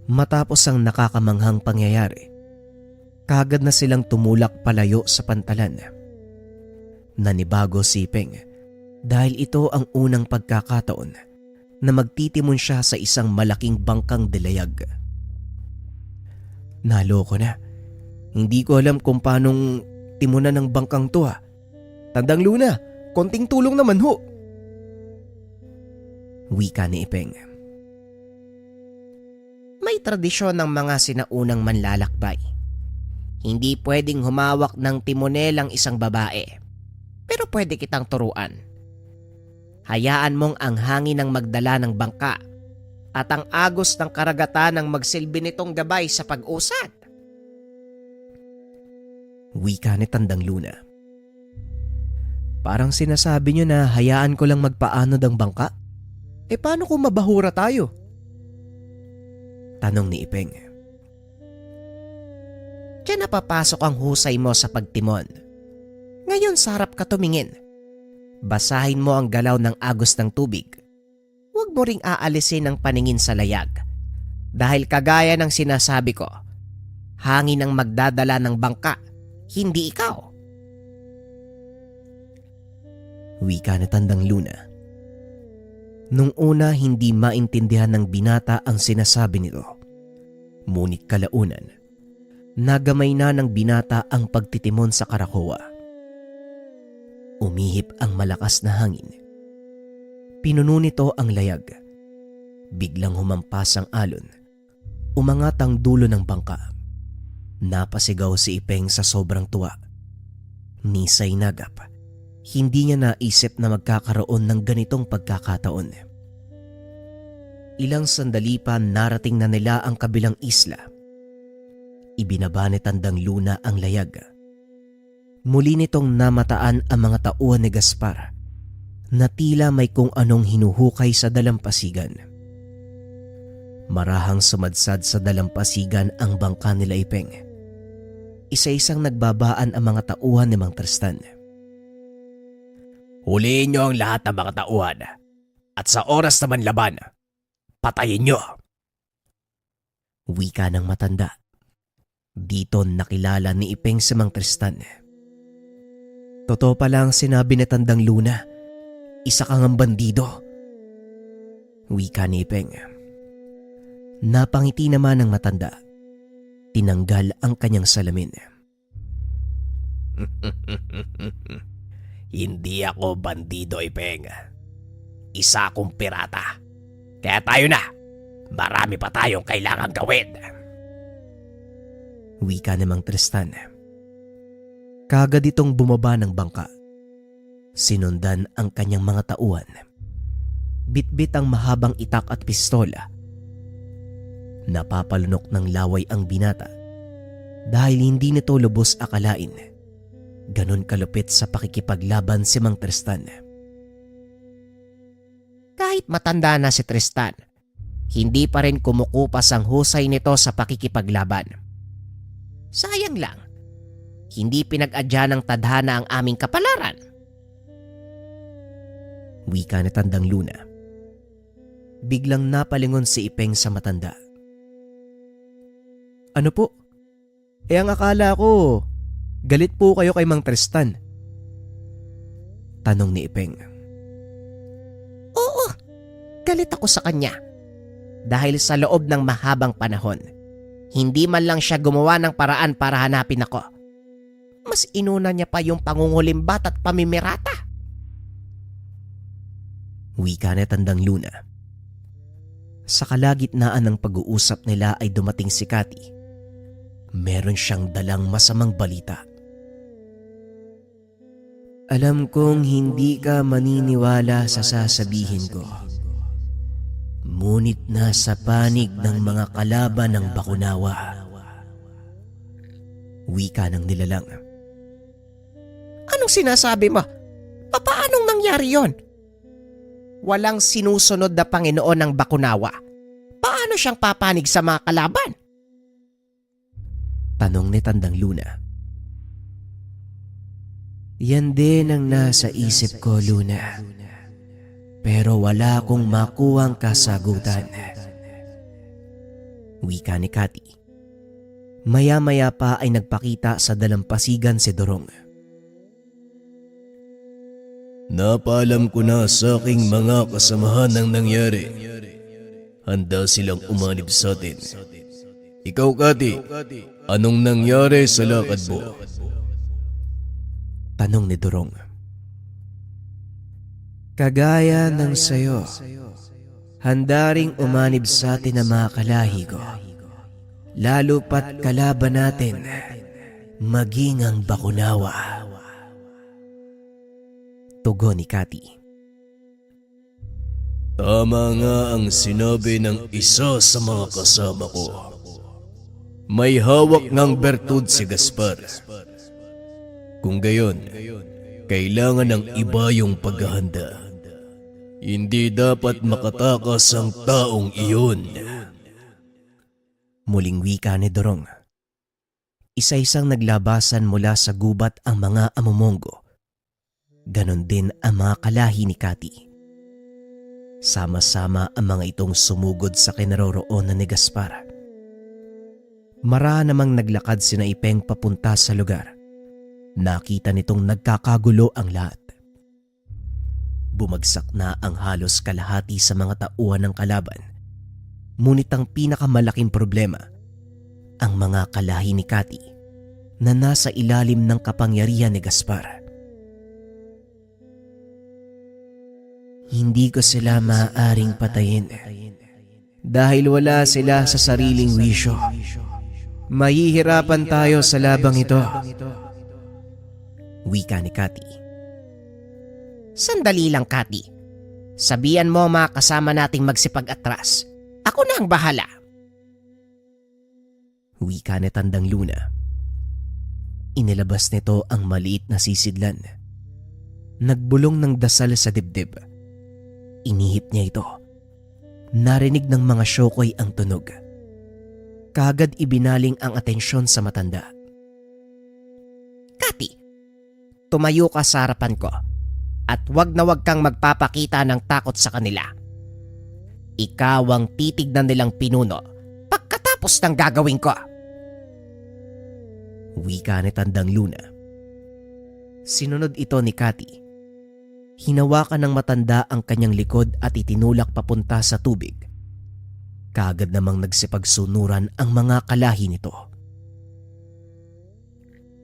Matapos ang nakakamanghang pangyayari, kagad na silang tumulak palayo sa pantalan. Nanibago si Ipeng dahil ito ang unang pagkakataon na magtitimon siya sa isang malaking bangkang dilayag. Naloko na. Hindi ko alam kung paanong timunan ng bangkang to. Tandang Luna, konting tulong naman ho. Wika ni Ipeng. May tradisyon ng mga sinaunang manlalakbay. Hindi pwedeng humawak ng timonel ang isang babae. Pero pwede kitang turuan. Hayaan mong ang hangin ang magdala ng bangka at ang agos ng karagatan ang magsilbi nitong gabay sa pag-usad. Wika ni Tandang Luna. Parang sinasabi niyo na hayaan ko lang magpaanod ang bangka? Paano kung mabahura tayo? Tanong ni Ipeng. Diyan napapasok ang husay mo sa pagtimon. Ngayon sarap ka tumingin. Basahin mo ang galaw ng agos ng tubig. Huwag mo ring aalisin ang paningin sa layag. Dahil kagaya ng sinasabi ko, hangin ang magdadala ng bangka, hindi ikaw. Wika ni Tandang Luna. Nung una hindi maintindihan ng binata ang sinasabi nito. Ngunit kalaunan, nagamay na ng binata ang pagtitimon sa Karakoa. Umihip ang malakas na hangin. Pinuno nito ang layag. Biglang humampas ang alon. Umangat ang dulo ng bangka. Napasigaw si Ipeng sa sobrang tuwa. Nisay nagap. Hindi niya naisip na magkakaroon ng ganitong pagkakataon. Ilang sandali pa narating na nila ang kabilang isla. Ibinaba ni Tandang Luna ang layag. Muli nitong namataan ang mga tauhan ni Gaspar na tila may kung anong hinuhukay sa dalampasigan. Marahang sumadsad sa dalampasigan ang bangka nila Ipeng. Isa-isang nagbabaan ang mga tauhan ni Mang Tristan. Huliin niyo ang lahat ng mga tauhan at sa oras naman laban, patayin niyo. Wika ng matanda. Dito nakilala ni Ipeng si Mang Tristan. Totoo pala ang sinabi ni Tandang Luna. Isa kang ang bandido. Wika ni Ipeng. Napangiti naman ng matanda. Tinanggal ang kanyang salamin. Hindi ako bandido, Ipeng. Isa akong pirata. Kaya tayo na. Marami pa tayong kailangang gawin. Wika ni Mang Tristan. Kagad itong bumaba ng bangka. Sinundan ang kanyang mga tauhan. Bitbit ang mahabang itak at pistola. Napapalunok ng laway ang binata dahil hindi nito lubos akalain. Ganon kalupit sa pakikipaglaban si Mang Tristan. Kahit matanda na si Tristan, hindi pa rin kumukupas ang husay nito sa pakikipaglaban. Sayang lang, hindi pinag-adya ng tadhana ang aming kapalaran. Wika ni Tandang Luna. Biglang napalingon si Ipeng sa matanda. Ano po? Ang akala ko, galit po kayo kay Mang Tristan. Tanong ni Ipeng. Oo, galit ako sa kanya. Dahil sa loob ng mahabang panahon, hindi man lang siya gumawa ng paraan para hanapin ako. Mas inuna niya pa yung pangungulimbat at pamimirata. Wika ni Tandang Luna. Sa kalagitnaan ng pag-uusap nila ay dumating si Cathy. Meron siyang dalang masamang balita. Alam kong hindi ka maniniwala sa sasabihin ko. Ngunit nasa panig ng mga kalaban ng Bakunawa. Wika ng nilalang. sinasabi mo? Papaanong nangyari yon? Walang sinusunod na Panginoon ng Bakunawa. Paano siyang papanig sa mga kalaban? Tanong ni Tandang Luna. Yan din ang nasa isip ko, Luna. Pero wala akong makuhang kasagutan. Wika ni Cathy. Maya-maya pa ay nagpakita sa dalampasigan si Dorong. Napaalam ko na sa aking mga kasamahan ang nangyari. Handa silang umanib sa atin. Ikaw, Cathy, anong nangyari sa lakad mo? Tanong ni Dorong. Kagaya ng sayo, handa ring umanib sa atin ang mga kalahi ko. Lalo pat kalaban natin, maging ang Bakunawa. Tugon ni Cathy. Tama nga ang sinabi ng isa sa mga kasama ko. May hawak ngang bertud si Gaspar. Kung gayon, kailangan ng iba yung paghahanda. Hindi dapat makatakas ang taong iyon. Muling wika ni Dorong. Isa-isang naglabasan mula sa gubat ang mga amumongo. Ganon din ang mga kalahi ni Cathy. Sama-sama ang mga itong sumugod sa kinaroroonan ni Gaspar. Mara namang naglakad sina Ipeng papunta sa lugar. Nakita nitong nagkakagulo ang lahat. Bumagsak na ang halos kalahati sa mga tauhan ng kalaban. Ngunit ang pinakamalaking problema, ang mga kalahi ni Cathy na nasa ilalim ng kapangyarihan ni Gaspar. Hindi ko sila maaaring patayin dahil wala sila sa sariling wisyo. Mahihirapan tayo sa labang ito. Wika ni Cathy. Sandali lang, Cathy. Sabihan mo mga kasama nating magsipag-atras. Ako na ang bahala. Wika ni Tandang Luna. Inilabas nito ang maliit na sisidlan. Nagbulong ng dasal sa dibdib. Inihip niya ito. Narinig ng mga syokoy ang tunog. Kaagad ibinaling ang atensyon sa matanda. Cathy, tumayo ka sa harapan ko at wag na wag kang magpapakita ng takot sa kanila. Ikaw ang titignan nilang pinuno pagkatapos ng gagawin ko. Wika ni Tandang Luna. Sinunod ito ni Cathy. Hinawakan ng matanda ang kanyang likod at itinulak papunta sa tubig. Kaagad namang nagsipagsunuran ang mga kalahi nito.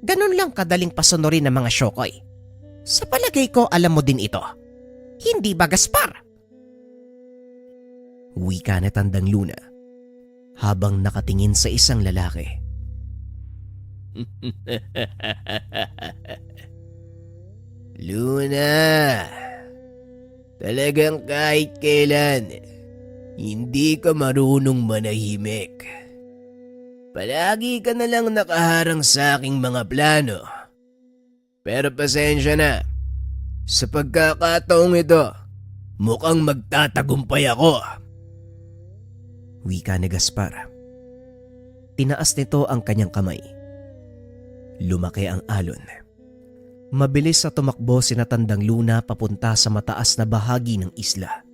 Ganun lang kadaling pasunurin ng mga syokoy. Sa palagay ko alam mo din ito. Hindi ba, Gaspar? Wika ni Tandang Luna habang nakatingin sa isang lalaki. Luna, talagang kahit kailan, hindi ka marunong manahimik. Palagi ka na lang nakaharang sa aking mga plano. Pero pasensya na, sa pagkakataong ito, mukhang magtatagumpay ako. Wika ni Gaspar. Tinaas nito ang kanyang kamay. Lumaki ang alon. Mabilis na tumakbo sina Tandang Luna papunta sa mataas na bahagi ng isla.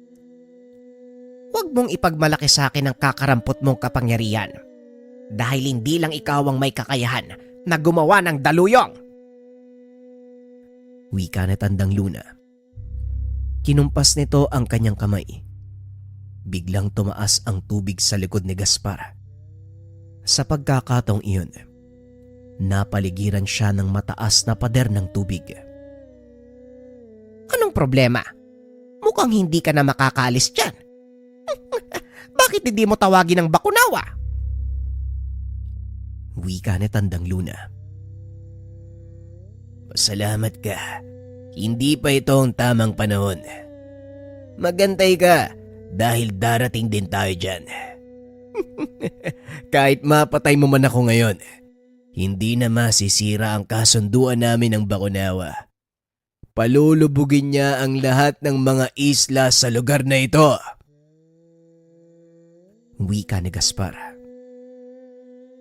Huwag mong ipagmalaki sa akin ang kakarampot mong kapangyarihan. Dahil hindi lang ikaw ang may kakayahan na gumawa ng daluyong. Wika ni Tandang Luna. Kinumpas nito ang kanyang kamay. Biglang tumaas ang tubig sa likod ni Gaspar. Sa pagkakataong iyon, napaligiran siya ng mataas na pader ng tubig. Anong problema? Mukhang hindi ka na makakaalis dyan. Bakit hindi mo tawagin ang Bakunawa? Wika ni Tandang Luna. Pasalamat ka. Hindi pa ito ang tamang panahon. Magantay ka dahil darating din tayo dyan. Kahit mapatay mo man ako ngayon, hindi na masisira ang kasunduan namin ng Bakunawa Palulubugin niya ang lahat ng mga isla sa lugar na ito. Wika ni Gaspar.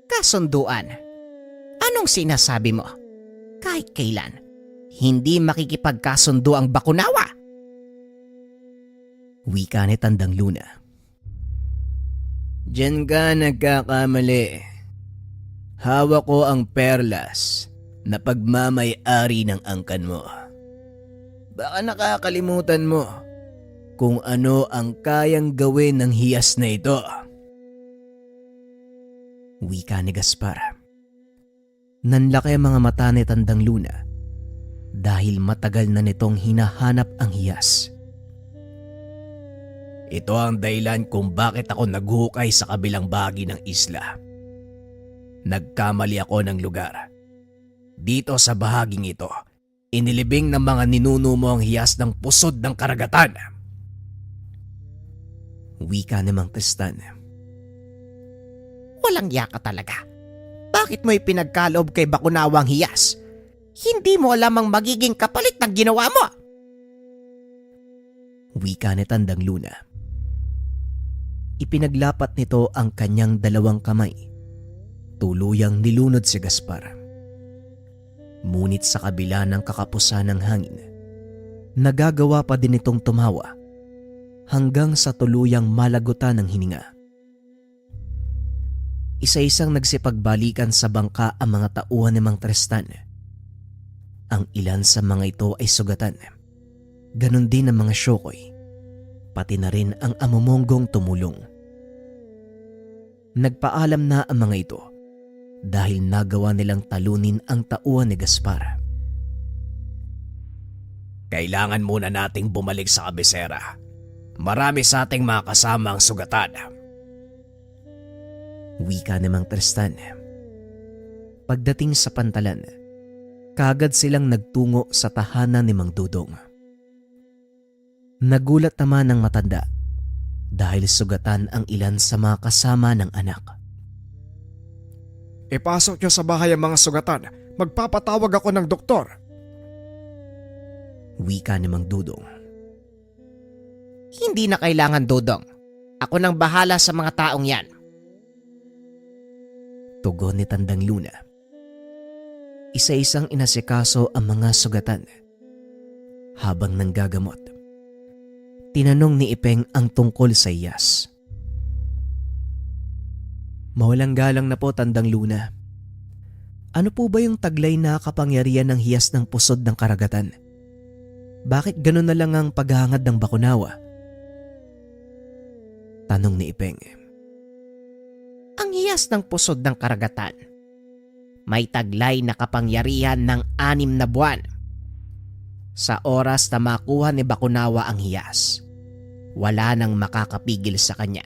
Kasunduan. Anong sinasabi mo? Kahit kailan, hindi makikipagkasundo ang Bakunawa. Wika ni Tandang Luna. Diyan ka nagkakamali. Hawak ko ang perlas na pagmamay-ari ng angkan mo. Baka nakakalimutan mo kung ano ang kayang gawin ng hiyas na ito. Wika ni Gaspar. Nanlaki ang mga mata ni Tandang Luna dahil matagal na nitong hinahanap ang hiyas. Ito ang dahilan kung bakit ako naghukay sa kabilang bahagi ng isla. Nagkamali ako ng lugar. Dito sa bahaging ito, inilibing ng mga ninuno mo ang hiyas ng pusod ng karagatan. Wika ni Mang Tristan. Walang yaka talaga. Bakit mo ipinagkaloob kay Bakunawa ang hiyas? Hindi mo alam ang magiging kapalit ng ginawa mo. Wika ni Tandang Luna. Ipinaglapat nito ang kanyang dalawang kamay. Tuluyang nilunod si Gaspar. Ngunit sa kabila ng kakapusan ng hangin, nagagawa pa din itong tumawa hanggang sa tuluyang malagutan ng hininga. Isa-isang nagsipagbalikan sa bangka ang mga tauhan ni Mang Tristan. Ang ilan sa mga ito ay sugatan. Ganon din ang mga syokoy, pati na rin ang amumonggong tumulong. Nagpaalam na ang mga ito dahil nagawa nilang talunin ang tauhan ni Gaspar. Kailangan muna nating bumalik sa kabisera. Marami sa ating mga kasama ang sugatan. Wika ni Mang Tristan. Pagdating sa pantalan, kaagad silang nagtungo sa tahanan ni Mang Dudong. Nagulat naman ang matanda dahil sugatan ang ilan sa mga kasama ng anak. Ipasok niyo sa bahay ang mga sugatan. Magpapatawag ako ng doktor. Wika ni Mang Dudong. Hindi na kailangan, Dudong. Ako nang bahala sa mga taong yan. Tugon ni Tandang Luna. Isa-isang inasikaso ang mga sugatan. Habang nanggagamot, tinanong ni Ipeng ang tungkol sa iyas. Mawalang galang na po, Tandang Luna. Ano po ba yung taglay na kapangyarihan ng hiyas ng pusod ng karagatan? Bakit ganun na lang ang paghahangad ng Bakunawa? Tanong ni Ipeng. Ang hiyas ng pusod ng karagatan. May taglay na kapangyarihan ng 6 na buwan. Sa oras na makuha ni Bakunawa ang hiyas, wala nang makakapigil sa kanya.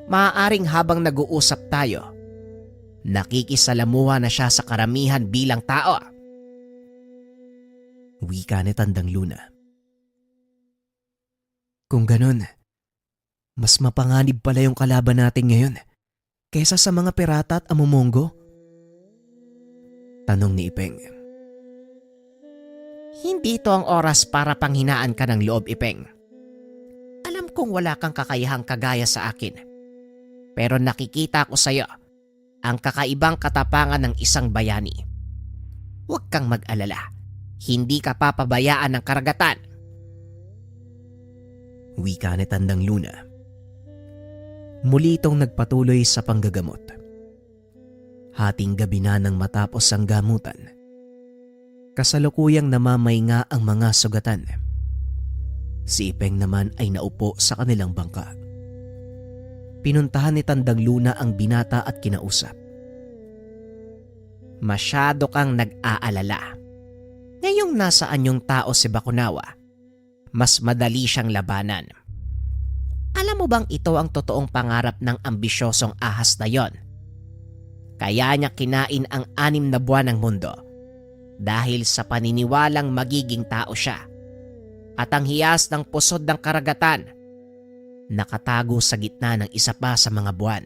Maaaring habang nag-uusap tayo, nakikisalamuha na siya sa karamihan bilang tao. Wika ni Tandang Luna. Kung ganun, mas mapanganib pala yung kalaban natin ngayon kaysa sa mga pirata at amumongo? Tanong ni Ipeng. Hindi ito ang oras para panghinaan ka ng loob, Ipeng. Alam kong wala kang kakayahang kagaya sa akin. Pero nakikita ko sa iyo ang kakaibang katapangan ng isang bayani. Huwag kang mag-alala. Hindi ka papabayaan ng karagatan. Wika ni Tandang Luna. Muli itong nagpatuloy sa panggagamot. Hating gabi na nang matapos ang gamutan. Kasalukuyang namamahinga ang mga sugatan. Si Ipeng naman ay naupo sa kanilang bangka. Pinuntahan ni Tandang Luna ang binata at kinausap. Masyado kang nag-aalala. Ngayong nasaan yung tao si Bakunawa, mas madali siyang labanan. Alam mo bang ito ang totoong pangarap ng ambisyosong ahas na yon? Kaya niya kinain ang 6 na buwan ng mundo dahil sa paniniwalang magiging tao siya. At ang hiyas ng pusod ng karagatan nakatago sa gitna ng isa pa sa mga buwan.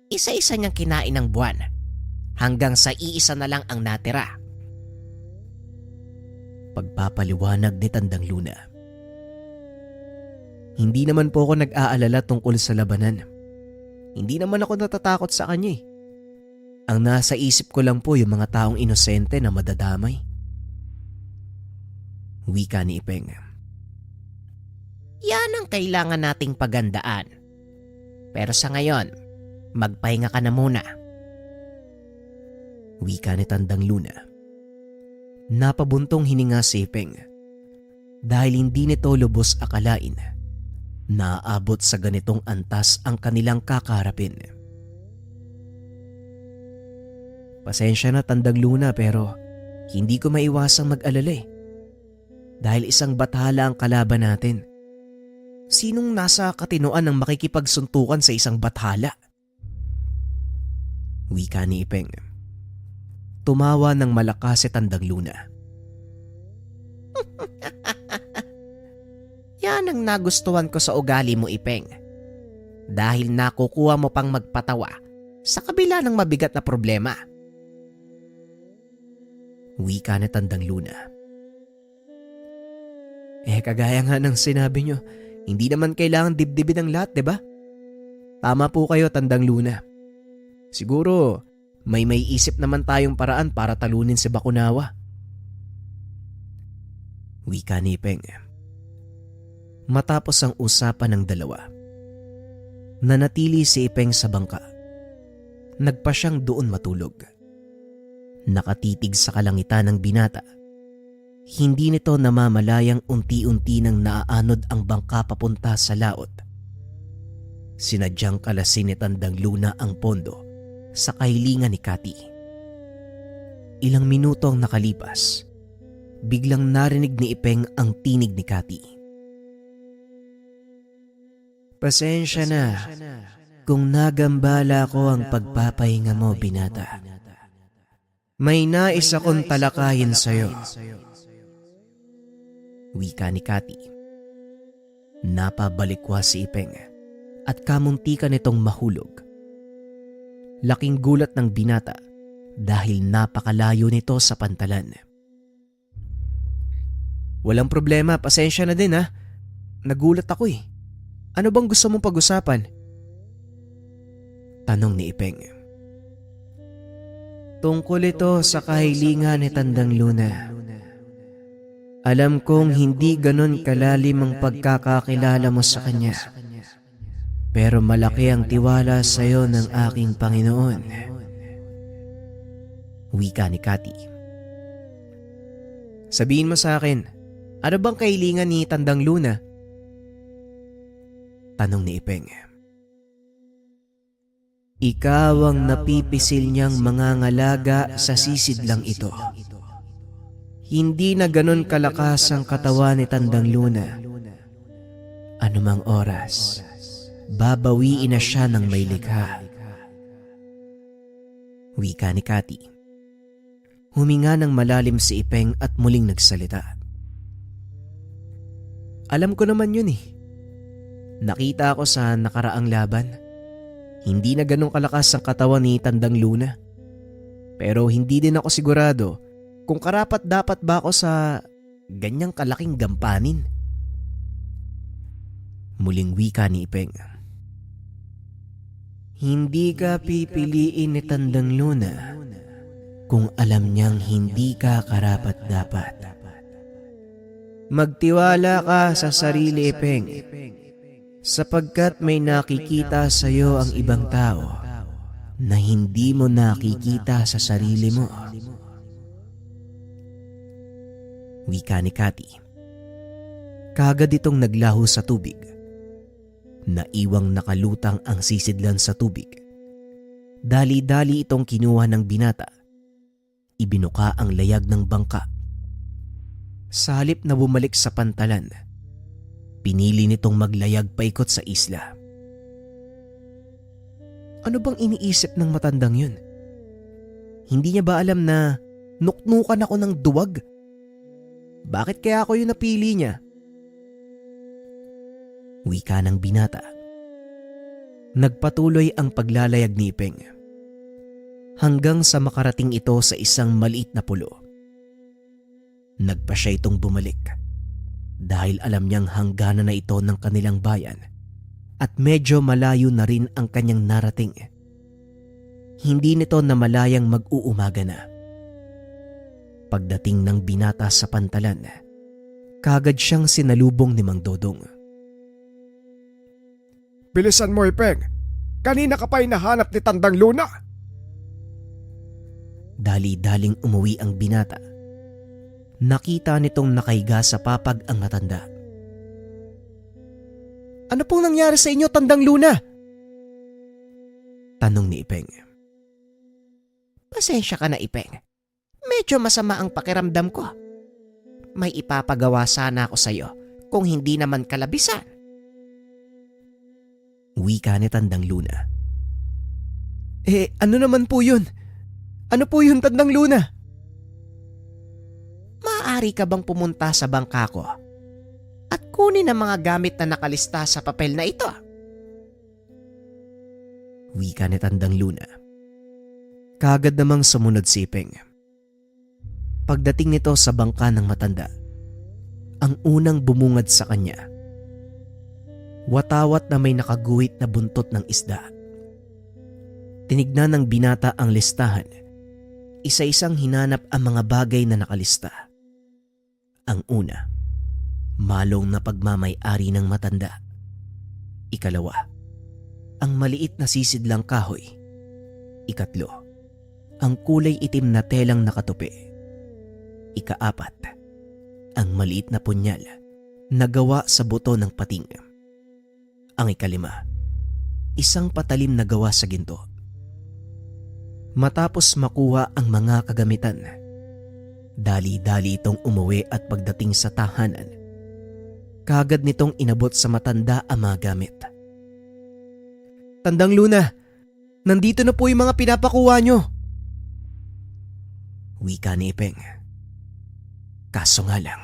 Isa-isa niyang kinain ng buwan hanggang sa iisa na lang ang natira. Pagpapaliwanag ni Tandang Luna. Hindi naman po ako nag-aalala tungkol sa labanan. Hindi naman ako natatakot sa kanya eh. Ang nasa isip ko lang po yung mga taong inosente na madadamay. Wika ni Ipeng. Yan ang kailangan nating pagandaan. Pero sa ngayon, magpahinga ka na muna. Wika ni Tandang Luna. Napabuntong hininga si Ipeng dahil hindi nito lubos akalain na aabot sa ganitong antas ang kanilang kakaharapin. Pasensya na Tandang Luna pero hindi ko maiwasang mag-alala eh. Dahil isang bathala ang kalaban natin. Sinong nasa katinoan ang makikipagsuntukan sa isang bathala? Wika ni Ipeng. Tumawa ng malakas si Tandang Luna. Yan ang nagustuhan ko sa ugali mo, Ipeng. Dahil nakukuha mo pang magpatawa sa kabila ng mabigat na problema. Wika ni Tandang Luna. Kagaya nga ng sinabi nyo, hindi naman kailangan dibdibin ang lahat, diba? Tama po kayo, Tandang Luna. Siguro, may isip naman tayong paraan para talunin si Bakunawa. Wika ni Ipeng. Matapos ang usapan ng dalawa, nanatili si Ipeng sa bangka. Nagpa siyang doon matulog. Nakatitig sa kalangitan ng binata. Hindi nito namamalayang unti-unti nang naaanod ang bangka papunta sa laot. Sinadyang kalasin ni Tandang Luna ang pondo sa kahilingan ni Cathy. Ilang minuto ang nakalipas, biglang narinig ni Ipeng ang tinig ni Cathy. Pasensya na kung nagambala ko ang pagpapahinga mo, binata. May nais akong talakayin sa'yo. Wika ni Cathy. Napabalikwa si Ipeng at kamuntikan nitong mahulog. Laking gulat ng binata dahil napakalayo nito sa pantalan. Walang problema, pasensya na din ha. Nagulat ako eh. Ano bang gusto mong pag-usapan? Tanong ni Ipeng. Tungkol ito sa kahilingan ni Tandang Luna. Alam kong hindi ganon kalalim ang pagkakakilala mo sa kanya. Pero malaki ang tiwala sa iyo ng aking Panginoon. Wika ni Cathy. Sabihin mo sa akin, ano bang kahilingan ni Tandang Luna? Tanong ni Ipeng. Ikaw ang napipisil niyang mangangalaga sa sisidlang ito. Hindi na ganon kalakas ang katawan ni Tandang Luna. Anumang oras, babawiin na siya ng may likha. Wika ni Cathy. Huminga ng malalim si Ipeng at muling nagsalita. Alam ko naman yun eh. Nakita ko sa nakaraang laban. Hindi na ganong kalakas ang katawan ni Tandang Luna. Pero hindi din ako sigurado kung karapat-dapat ba ako sa ganyang kalaking gampanin. Muling wika ni Ipeng. Hindi ka pipiliin ni Tandang Luna kung alam niyang hindi ka karapat-dapat. Magtiwala ka sa sarili, Ipeng, sapagkat may nakikita sa iyo ang ibang tao na hindi mo nakikita sa sarili mo. Wika ni Cathy. Kaagad itong naglaho sa tubig. Naiwang nakalutang ang sisidlan sa tubig. Dali-dali itong kinuha ng binata. Ibinuka ang layag ng bangka. Sa halip na bumalik sa pantalan, pinili nitong maglayag paikot sa isla. Ano bang iniisip ng matandang yun? Hindi niya ba alam na nuknukan ako ng duwag? Bakit kaya ako yung napili niya? Wika ng binata. Nagpatuloy ang paglalayag ni Ipeng hanggang sa makarating ito sa isang maliit na pulo. Nagpa siya itong bumalik dahil alam niyang hangganan na ito ng kanilang bayan at medyo malayo na rin ang kanyang narating. Hindi nito namalayang mag-uumaga na. Pagdating ng binata sa pantalan, kagad siyang sinalubong ni Mang Dodong. Bilisan mo, Ipeng. Kanina ka pa hinahanap ni Tandang Luna. Dali-daling umuwi ang binata. Nakita nitong nakahiga sa papag ang matanda. Ano pong nangyari sa inyo, Tandang Luna? Tanong ni Ipeng. Pasensya ka na, Ipeng. Medyo masama ang pakiramdam ko. May ipapagawa sana ako sa'yo kung hindi naman kalabisan. Wika ni Tandang Luna. Ano naman po yun? Ano po yun, Tandang Luna? Maaari ka bang pumunta sa bangka ko at kunin ang mga gamit na nakalista sa papel na ito? Wika ni Tandang Luna. Kagad namang sumunod si Ipeng. Pagdating nito sa bangka ng matanda, ang unang bumungad sa kanya, watawat na may nakaguhit na buntot ng isda. Tinignan ng binata ang listahan. Isa-isang hinanap ang mga bagay na nakalista. Ang una, malong na pagmamay-ari ng matanda. Ikalawa, ang maliit na sisidlang kahoy. Ikatlo, ang kulay itim na telang nakatupi. Ikaapat, ang maliit na punyal na gawa sa buto ng pating. Ang ikalima, isang patalim na gawa sa ginto. Matapos makuha ang mga kagamitan, dali-dali itong umuwi at pagdating sa tahanan, kagad nitong inabot sa matanda ang mga gamit. Tandang Luna, nandito na po yung mga pinapakuha nyo. Wika ni Ipeng. Kaso nga lang.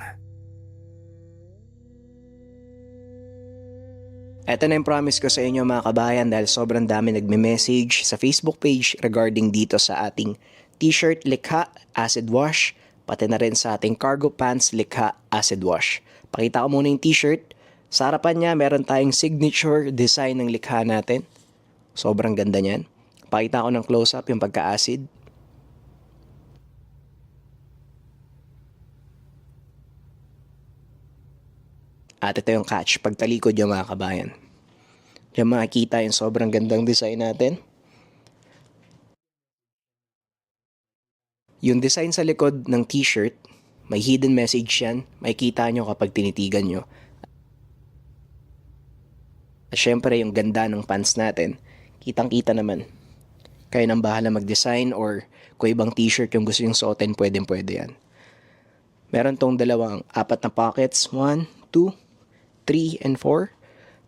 Ito na yung promise ko sa inyo mga kabayan dahil sobrang dami nagme-message sa Facebook page regarding dito sa ating t-shirt likha acid wash, pati na rin sa ating cargo pants likha acid wash. Pakita ko muna yung t-shirt. Sa harapan niya meron tayong signature design ng likha natin. Sobrang ganda niyan. Pakita ko ng close-up yung pagka-acid. At ito yung catch, pagtalikod yung mga kabayan. Diyan makikita yung sobrang gandang design natin. Yung design sa likod ng t-shirt, may hidden message yan. Makikita nyo kapag tinitigan nyo. At syempre yung ganda ng pants natin, kitang-kita naman. Kayo nang bahala mag-design or kung ibang t-shirt yung gusto yung suotin, pwede yan. Meron tong apat na pockets, 1, 2, 3, and 4.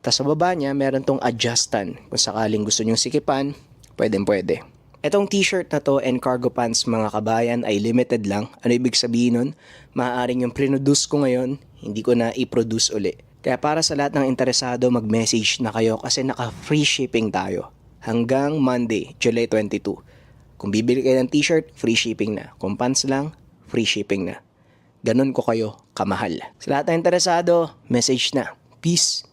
Tapos sa baba niya, meron tong adjustan. Kung sakaling gusto nyong sikipan, pwede. Itong t-shirt na to and cargo pants mga kabayan ay limited lang. Ano ibig sabihin nun? Maaaring yung produce ko ngayon, hindi ko na i-produce uli. Kaya para sa lahat ng interesado, mag-message na kayo kasi naka-free shipping tayo. Hanggang Monday, July 22. Kung bibili kayo ng t-shirt, free shipping na. Kung pants lang, free shipping na. Ganun ko kayo kamahal. Sa lahat ng interesado, message na. Peace.